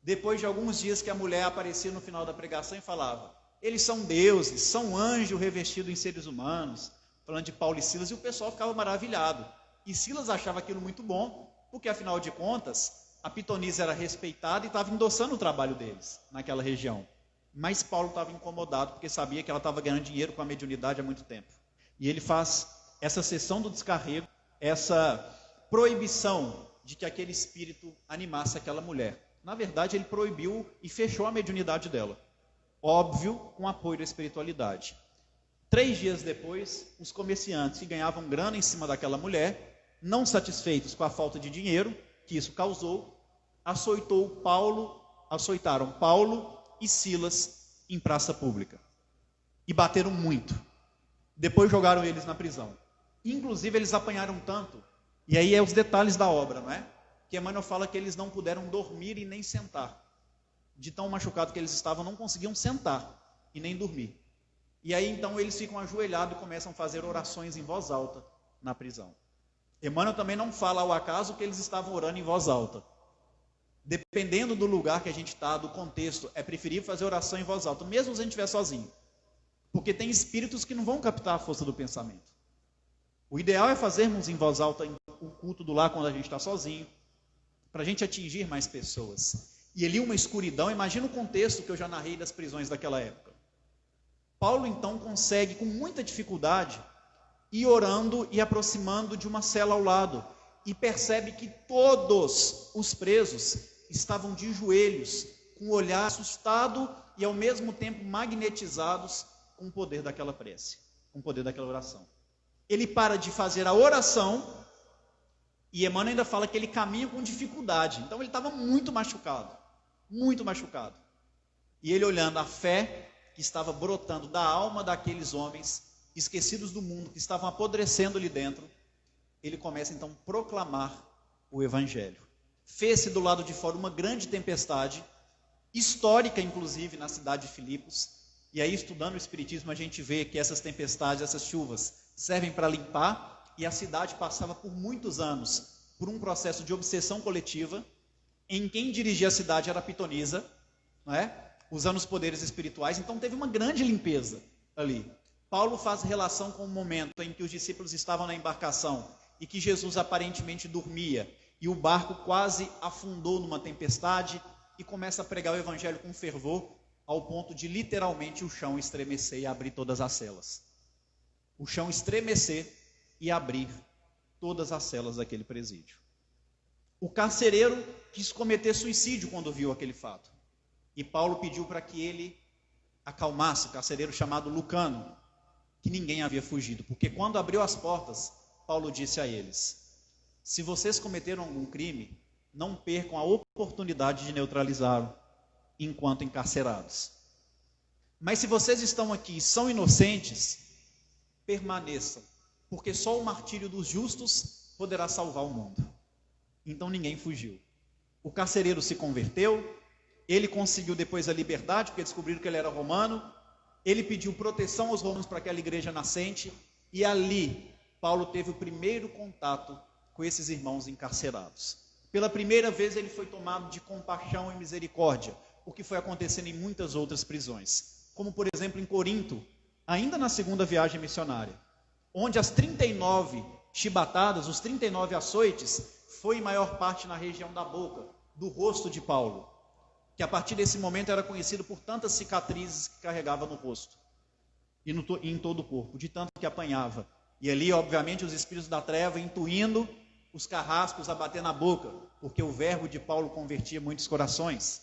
Depois de alguns dias que a mulher aparecia no final da pregação e falava, eles são deuses, são anjos revestidos em seres humanos, falando de Paulo e Silas, e o pessoal ficava maravilhado. E Silas achava aquilo muito bom, porque afinal de contas, a pitonisa era respeitada e estava endossando o trabalho deles naquela região. Mas Paulo estava incomodado, porque sabia que ela estava ganhando dinheiro com a mediunidade há muito tempo. E ele faz essa sessão do descarrego, essa proibição de que aquele espírito animasse aquela mulher. Na verdade, ele proibiu e fechou a mediunidade dela. óbvio, com apoio da espiritualidade. 3 dias depois, os comerciantes que ganhavam grana em cima daquela mulher, não satisfeitos com a falta de dinheiro que isso causou, açoitaram Paulo e Silas em praça pública. E bateram muito. Depois jogaram eles na prisão. Inclusive, eles apanharam tanto, e aí é os detalhes da obra, não é? Que Emmanuel fala que eles não puderam dormir e nem sentar. De tão machucado que eles estavam, não conseguiam sentar e nem dormir. E aí, então, eles ficam ajoelhados e começam a fazer orações em voz alta na prisão. Emmanuel também não fala ao acaso que eles estavam orando em voz alta. Dependendo do lugar que a gente está, do contexto, é preferível fazer oração em voz alta, mesmo se a gente estiver sozinho. Porque tem espíritos que não vão captar a força do pensamento. O ideal é fazermos em voz alta o culto do lar quando a gente está sozinho, para a gente atingir mais pessoas. E ali uma escuridão, imagina o contexto que eu já narrei das prisões daquela época. Paulo então consegue com muita dificuldade ir orando e aproximando de uma cela ao lado, e percebe que todos os presos estavam de joelhos, com o olhar assustado e ao mesmo tempo magnetizados com o poder daquela prece, com o poder daquela oração. Ele para de fazer a oração, e Emmanuel ainda fala que ele caminha com dificuldade. Então ele estava muito machucado. E ele olhando a fé que estava brotando da alma daqueles homens, esquecidos do mundo, que estavam apodrecendo ali dentro, ele começa então a proclamar o Evangelho. Fez-se do lado de fora uma grande tempestade, histórica inclusive na cidade de Filipos, e aí estudando o Espiritismo a gente vê que essas tempestades, essas chuvas, servem para limpar, e a cidade passava por muitos anos por um processo de obsessão coletiva, em quem dirigia a cidade era a pitonisa, não é? Usando os poderes espirituais, então teve uma grande limpeza ali. Paulo faz relação com o momento em que os discípulos estavam na embarcação e que Jesus aparentemente dormia, e o barco quase afundou numa tempestade, e começa a pregar o Evangelho com fervor, ao ponto de literalmente o chão estremecer e abrir todas as celas. O chão estremecer e abrir todas as celas daquele presídio. O carcereiro quis cometer suicídio quando viu aquele fato. E Paulo pediu para que ele acalmasse, o carcereiro chamado Lucano, que ninguém havia fugido. Porque quando abriu as portas, Paulo disse a eles: se vocês cometeram algum crime, não percam a oportunidade de neutralizá-lo enquanto encarcerados. Mas se vocês estão aqui e são inocentes, permaneçam, porque só o martírio dos justos poderá salvar o mundo. Então ninguém fugiu. O carcereiro se converteu, ele conseguiu depois a liberdade, porque descobriram que ele era romano, ele pediu proteção aos romanos para aquela igreja nascente, e ali Paulo teve o primeiro contato com esses irmãos encarcerados. Pela primeira vez ele foi tomado de compaixão e misericórdia, o que foi acontecendo em muitas outras prisões. Como por exemplo em Corinto, ainda na segunda viagem missionária, onde as 39 chibatadas, os 39 açoites, foi em maior parte na região da boca, do rosto de Paulo, que a partir desse momento era conhecido por tantas cicatrizes que carregava no rosto e em todo o corpo, de tanto que apanhava. E ali, obviamente, os espíritos da treva intuindo os carrascos a bater na boca, porque o verbo de Paulo convertia muitos corações.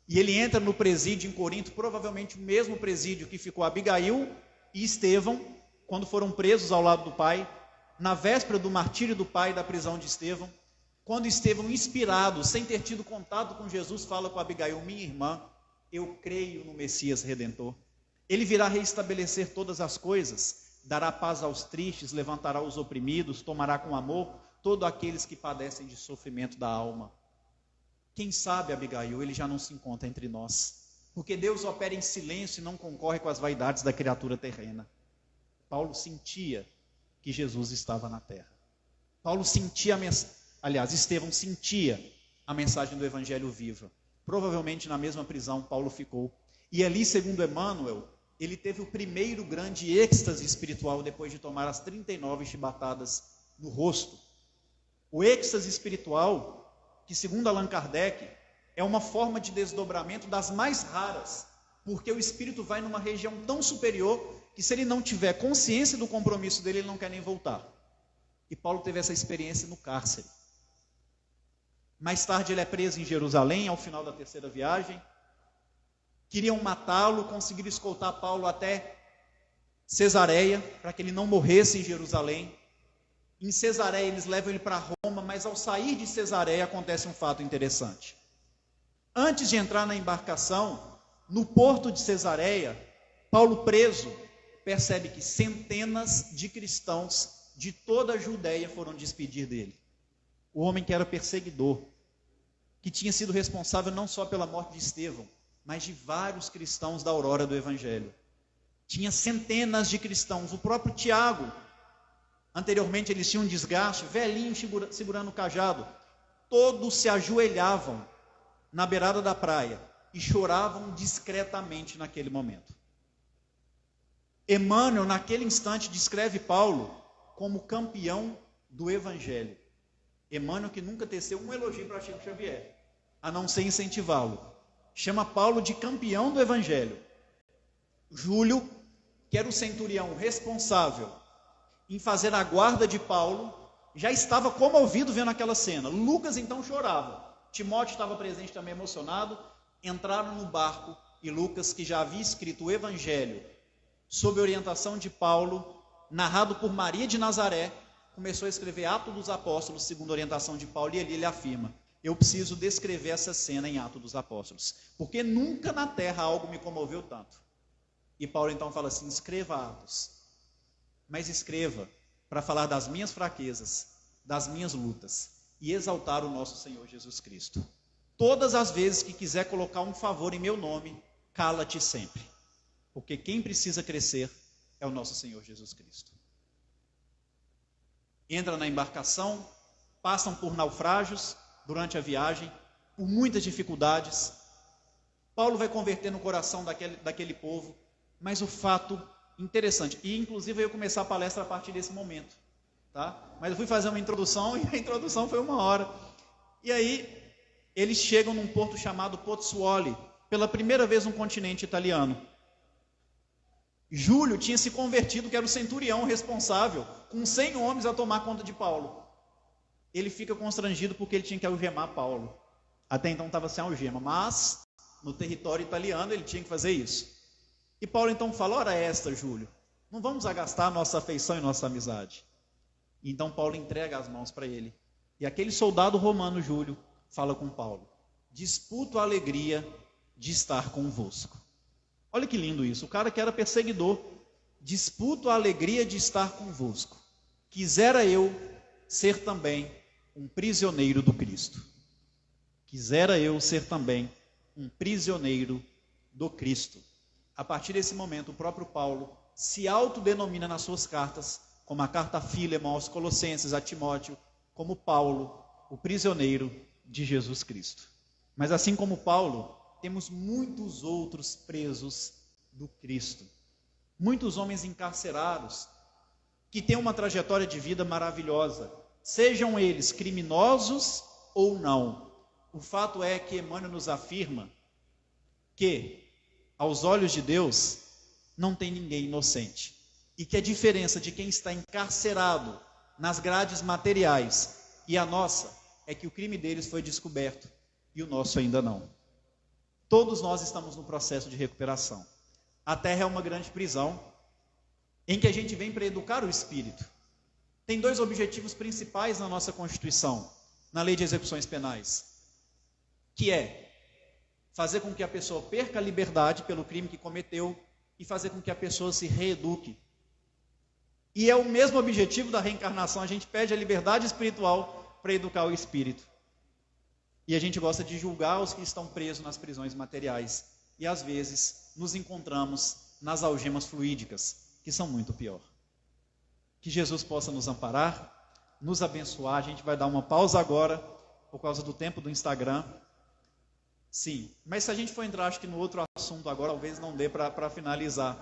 E ele entra no presídio em Corinto, provavelmente o mesmo presídio que ficou Abigail e Estevão, quando foram presos ao lado do pai, na véspera do martírio do pai e da prisão de Estevão. Quando Estevão, inspirado, sem ter tido contato com Jesus, fala com Abigail: minha irmã, eu creio no Messias Redentor. Ele virá reestabelecer todas as coisas, dará paz aos tristes, levantará os oprimidos, tomará com amor todos aqueles que padecem de sofrimento da alma. Quem sabe, Abigail, ele já não se encontra entre nós, porque Deus opera em silêncio e não concorre com as vaidades da criatura terrena. Paulo sentia que Jesus estava na terra. Estevão sentia a mensagem do Evangelho viva. Provavelmente na mesma prisão Paulo ficou. E ali, segundo Emmanuel, ele teve o primeiro grande êxtase espiritual depois de tomar as 39 chibatadas no rosto. O êxtase espiritual, que segundo Allan Kardec, é uma forma de desdobramento das mais raras, porque o espírito vai numa região tão superior que se ele não tiver consciência do compromisso dele, ele não quer nem voltar. E Paulo teve essa experiência no cárcere. Mais tarde ele é preso em Jerusalém, ao final da terceira viagem, Queriam matá-lo, conseguiram escoltar Paulo até Cesareia, para que ele não morresse em Jerusalém. Em Cesareia eles levam ele para Roma, mas ao sair de Cesareia acontece um fato interessante. Antes de entrar na embarcação, no porto de Cesareia, Paulo preso, percebe que centenas de cristãos de toda a Judéia foram despedir dele. O homem que era perseguidor, que tinha sido responsável não só pela morte de Estevão, mas de vários cristãos da aurora do Evangelho. Tinha centenas de cristãos. O próprio Tiago, anteriormente eles tinham um desgaste, velhinho segurando o cajado. Todos se ajoelhavam na beirada da praia e choravam discretamente naquele momento. Emmanuel, naquele instante, descreve Paulo como campeão do Evangelho. Emmanuel, que nunca teceu um elogio para Chico Xavier, a não ser incentivá-lo, chama Paulo de campeão do Evangelho. Júlio, que era o centurião responsável em fazer a guarda de Paulo, já estava comovido vendo aquela cena. Lucas então chorava. Timóteo estava presente também emocionado. Entraram no barco e Lucas, que já havia escrito o Evangelho sob orientação de Paulo, narrado por Maria de Nazaré, começou a escrever Atos dos Apóstolos, segundo a orientação de Paulo, e ali ele afirma: eu preciso descrever essa cena em Atos dos Apóstolos, porque nunca na terra algo me comoveu tanto. E Paulo então fala assim: escreva Atos, mas escreva para falar das minhas fraquezas, das minhas lutas, e exaltar o nosso Senhor Jesus Cristo. Todas as vezes que quiser colocar um favor em meu nome, cala-te sempre, porque quem precisa crescer é o nosso Senhor Jesus Cristo. Entra na embarcação, passam por naufrágios durante a viagem, por muitas dificuldades. Paulo vai converter no coração daquele povo, mas o fato interessante, e inclusive eu ia começar a palestra a partir desse momento, tá? Mas eu fui fazer uma introdução, e a introdução foi 1 hora. E aí, eles chegam num porto chamado Pozzuoli, pela primeira vez no continente italiano. Júlio tinha se convertido, que era o centurião responsável, com 100 homens a tomar conta de Paulo. Ele fica constrangido porque ele tinha que algemar Paulo. Até então estava sem algema, mas no território italiano ele tinha que fazer isso. E Paulo então fala: ora esta, Júlio, não vamos agastar nossa afeição e nossa amizade. E então Paulo entrega as mãos para ele. E aquele soldado romano, Júlio, fala com Paulo: disputo a alegria de estar convosco. Olha que lindo isso. O cara que era perseguidor: disputo a alegria de estar convosco. Quisera eu ser também um prisioneiro do Cristo. Quisera eu ser também um prisioneiro do Cristo. A partir desse momento, o próprio Paulo se autodenomina nas suas cartas, como a carta a Fílemon, aos Colossenses, a Timóteo, como Paulo, o prisioneiro de Jesus Cristo. Mas assim como Paulo, temos muitos outros presos do Cristo. Muitos homens encarcerados, que têm uma trajetória de vida maravilhosa, sejam eles criminosos ou não. O fato é que Emmanuel nos afirma que, aos olhos de Deus, não tem ninguém inocente. E que a diferença de quem está encarcerado nas grades materiais e a nossa é que o crime deles foi descoberto e o nosso ainda não. Todos nós estamos no processo de recuperação. A terra é uma grande prisão em que a gente vem para educar o espírito. Tem 2 objetivos principais na nossa Constituição, na Lei de Execuções Penais, que é fazer com que a pessoa perca a liberdade pelo crime que cometeu e fazer com que a pessoa se reeduque. E é o mesmo objetivo da reencarnação. A gente pede a liberdade espiritual para educar o espírito. E a gente gosta de julgar os que estão presos nas prisões materiais. E às vezes nos encontramos nas algemas fluídicas, que são muito pior. Que Jesus possa nos amparar, nos abençoar. A gente vai dar uma pausa agora, por causa do tempo do Instagram. Sim, mas se a gente for entrar, acho que no outro assunto agora, talvez não dê para finalizar.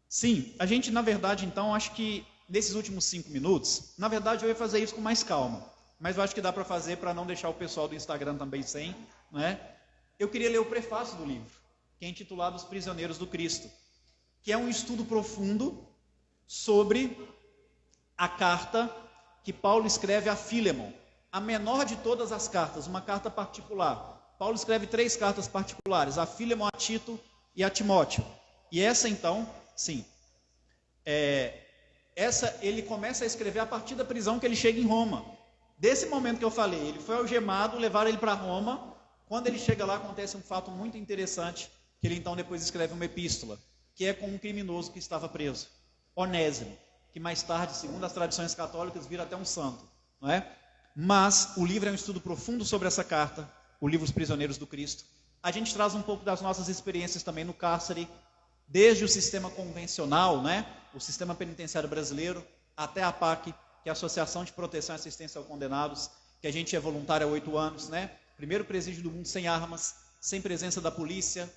Sim, a gente, na verdade, então, acho que nesses últimos 5 minutos, na verdade eu ia fazer isso com mais calma, mas eu acho que dá para fazer para não deixar o pessoal do Instagram também sem, né? Eu queria ler o prefácio do livro, que é intitulado Os Prisioneiros do Cristo, que é um estudo profundo sobre a carta que Paulo escreve a Fílemon, a menor de todas as cartas, uma carta particular, Paulo escreve 3 cartas particulares, a Fílemon, a Tito e a Timóteo. E essa então, sim, essa ele começa a escrever a partir da prisão que ele chega em Roma. Desse momento que eu falei, ele foi algemado, levaram ele para Roma. Quando ele chega lá, acontece um fato muito interessante, que ele então depois escreve uma epístola, que é com um criminoso que estava preso, Onésimo, que mais tarde, segundo as tradições católicas, vira até um santo, não é? Mas o livro é um estudo profundo sobre essa carta, o livro Os Prisioneiros do Cristo. A gente traz um pouco das nossas experiências também no cárcere, desde o sistema convencional, né? O sistema penitenciário brasileiro, até a APAC, que é a Associação de Proteção e Assistência aos Condenados, que a gente é voluntário há 8 anos, né? Primeiro presídio do mundo sem armas, sem presença da polícia,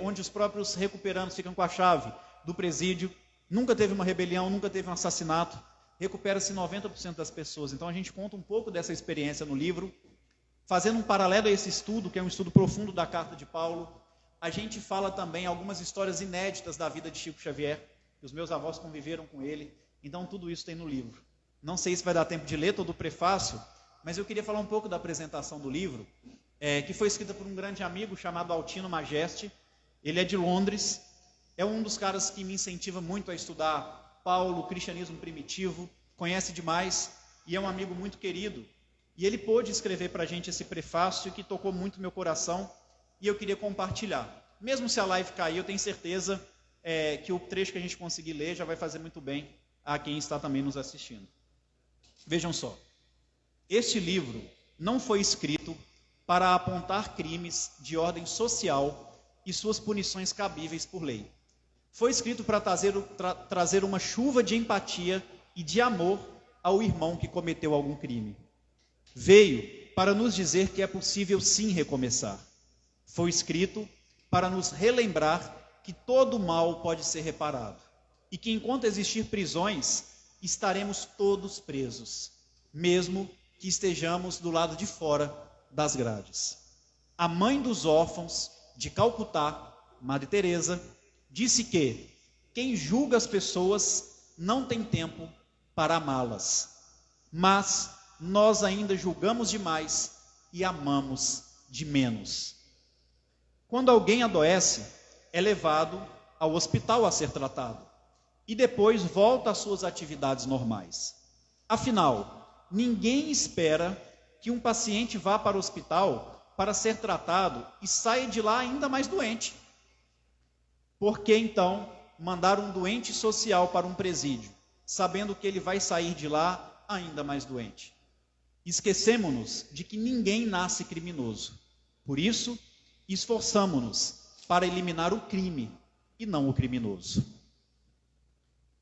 onde os próprios recuperandos ficam com a chave do presídio. Nunca teve uma rebelião, nunca teve um assassinato. Recupera-se 90% das pessoas. Então a gente conta um pouco dessa experiência no livro. Fazendo um paralelo a esse estudo, que é um estudo profundo da carta de Paulo, a gente fala também algumas histórias inéditas da vida de Chico Xavier, que os meus avós conviveram com ele. Então tudo isso tem no livro. Não sei se vai dar tempo de ler todo o prefácio, mas eu queria falar um pouco da apresentação do livro, que foi escrita por um grande amigo chamado Altino Majeste. Ele é de Londres, é um dos caras que me incentiva muito a estudar Paulo, o cristianismo primitivo, conhece demais e é um amigo muito querido. E ele pôde escrever para a gente esse prefácio que tocou muito meu coração e eu queria compartilhar. Mesmo se a live cair, eu tenho certeza que o trecho que a gente conseguir ler já vai fazer muito bem a quem está também nos assistindo. Vejam só, este livro não foi escrito para apontar crimes de ordem social e suas punições cabíveis por lei. Foi escrito para trazer uma chuva de empatia e de amor ao irmão que cometeu algum crime. Veio para nos dizer que é possível sim recomeçar. Foi escrito para nos relembrar que todo mal pode ser reparado e que enquanto existir prisões, estaremos todos presos, mesmo que estejamos do lado de fora das grades. A mãe dos órfãos de Calcutá, Madre Teresa, disse que quem julga as pessoas não tem tempo para amá-las, mas nós ainda julgamos demais e amamos de menos. Quando alguém adoece, é levado ao hospital a ser tratado e depois volta às suas atividades normais. Afinal, ninguém espera que um paciente vá para o hospital para ser tratado e saia de lá ainda mais doente. Por que então mandar um doente social para um presídio, sabendo que ele vai sair de lá ainda mais doente? Esquecemos-nos de que ninguém nasce criminoso. Por isso, esforçamo-nos para eliminar o crime e não o criminoso.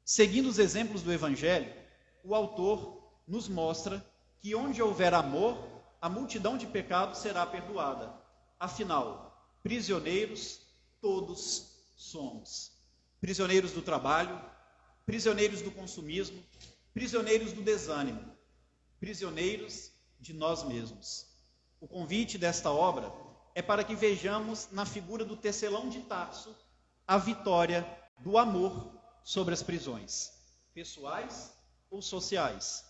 Seguindo os exemplos do Evangelho, o autor nos mostra que onde houver amor, a multidão de pecados será perdoada. Afinal, prisioneiros todos somos. Prisioneiros do trabalho, prisioneiros do consumismo, prisioneiros do desânimo, prisioneiros de nós mesmos. O convite desta obra é para que vejamos na figura do tecelão de Tarso a vitória do amor sobre as prisões, pessoais ou sociais.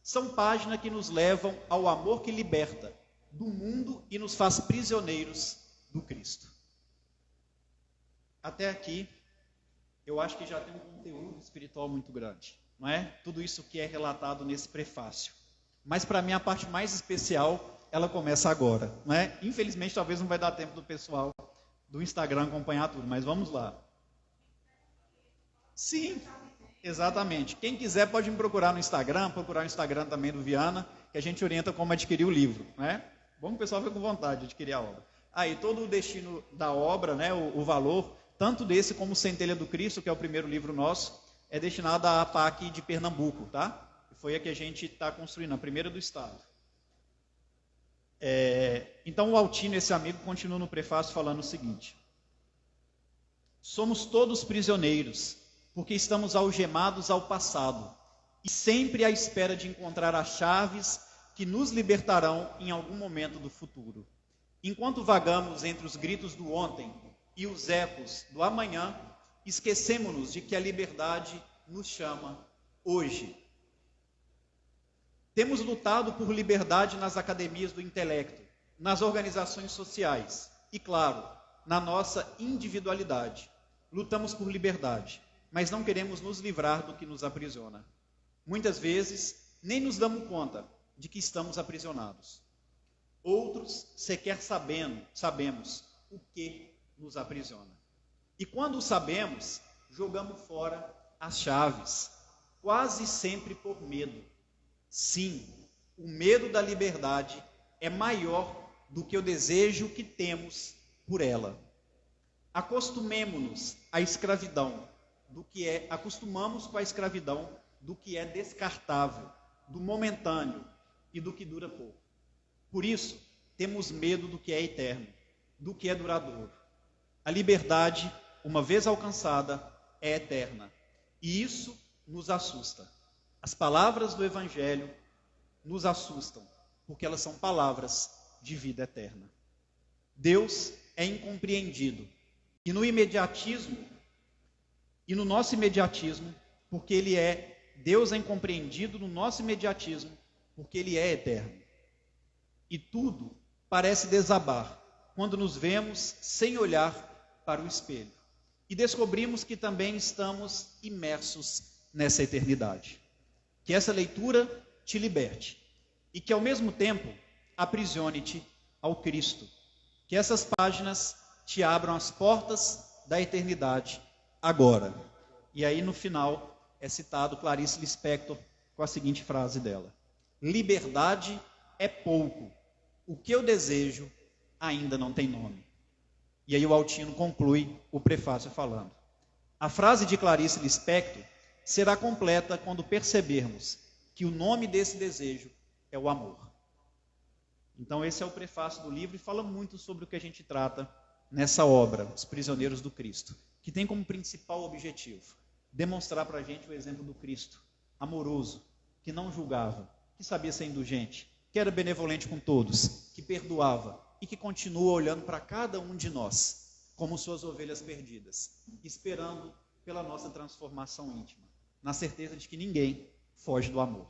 São páginas que nos levam ao amor que liberta do mundo e nos faz prisioneiros do Cristo. Até aqui, eu acho que já tem um conteúdo espiritual muito grande, não é? Tudo isso que é relatado nesse prefácio. Mas para mim a parte mais especial, ela começa agora, não é? Infelizmente talvez não vai dar tempo do pessoal do Instagram acompanhar tudo, mas vamos lá. Sim, exatamente. Quem quiser pode me procurar no Instagram, procurar o Instagram também do Viana, que a gente orienta como adquirir o livro, né? Bom que o pessoal fique com vontade de adquirir a obra. Aí todo o destino da obra, né, o valor, tanto desse como Centelha do Cristo, que é o primeiro livro nosso, é destinado à APAC de Pernambuco, tá? Foi a que a gente está construindo, a primeira do estado. Então o Altino, esse amigo, continua no prefácio falando o seguinte: somos todos prisioneiros, porque estamos algemados ao passado e sempre à espera de encontrar as chaves que nos libertarão em algum momento do futuro. Enquanto vagamos entre os gritos do ontem e os ecos do amanhã, esquecemos-nos de que a liberdade nos chama hoje. Temos lutado por liberdade nas academias do intelecto, nas organizações sociais e, claro, na nossa individualidade. Lutamos por liberdade, mas não queremos nos livrar do que nos aprisiona. Muitas vezes, nem nos damos conta de que estamos aprisionados. Outros sequer sabemos o que nos aprisiona. E quando o sabemos, jogamos fora as chaves, quase sempre por medo. Sim, o medo da liberdade é maior do que o desejo que temos por ela. Acostumemo-nos à escravidão acostumamos com a escravidão do que é descartável, do momentâneo e do que dura pouco. Por isso, temos medo do que é eterno, do que é duradouro. A liberdade, uma vez alcançada, é eterna. E isso nos assusta. As palavras do Evangelho nos assustam, porque elas são palavras de vida eterna. Deus é incompreendido. E no nosso imediatismo, porque Deus é incompreendido no nosso imediatismo, porque Ele é eterno. E tudo parece desabar quando nos vemos sem olhar para o espelho. E descobrimos que também estamos imersos nessa eternidade. Que essa leitura te liberte e que ao mesmo tempo aprisione-te ao Cristo. Que essas páginas te abram as portas da eternidade agora. E aí no final é citado Clarice Lispector com a seguinte frase dela: liberdade é pouco, o que eu desejo ainda não tem nome. E aí o Altino conclui o prefácio falando: a frase de Clarice Lispector será completa quando percebermos que o nome desse desejo é o amor. Então esse é o prefácio do livro e fala muito sobre o que a gente trata nessa obra, Os Prisioneiros do Cristo, que tem como principal objetivo demonstrar para a gente o exemplo do Cristo, amoroso, que não julgava, que sabia ser indulgente, que era benevolente com todos, que perdoava e que continua olhando para cada um de nós como suas ovelhas perdidas, esperando pela nossa transformação íntima, na certeza de que ninguém foge do amor.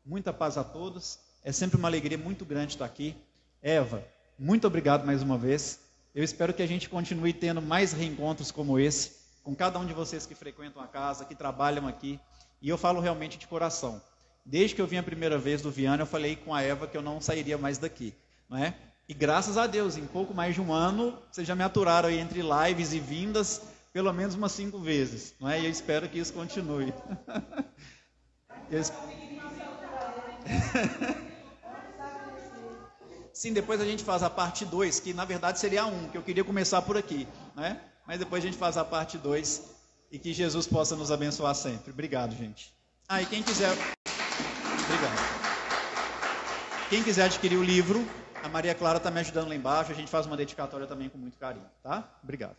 Muita paz a todos, é sempre uma alegria muito grande estar aqui. Eva, muito obrigado mais uma vez. Eu espero que a gente continue tendo mais reencontros como esse, com cada um de vocês que frequentam a casa, que trabalham aqui, e eu falo realmente de coração. Desde que eu vim a primeira vez do Viana, eu falei com a Eva que eu não sairia mais daqui, não é? E graças a Deus, em pouco mais de um ano, vocês já me aturaram aí entre lives e vindas, pelo menos umas 5 vezes, não é? E eu espero que isso continue. Sim, depois a gente faz a parte 2, que na verdade seria a 1, que eu queria começar por aqui, né? Mas depois a gente faz a parte 2 e que Jesus possa nos abençoar sempre. Obrigado, gente. E quem quiser... Obrigado. Quem quiser adquirir o livro, a Maria Clara está me ajudando lá embaixo, a gente faz uma dedicatória também com muito carinho, tá? Obrigado.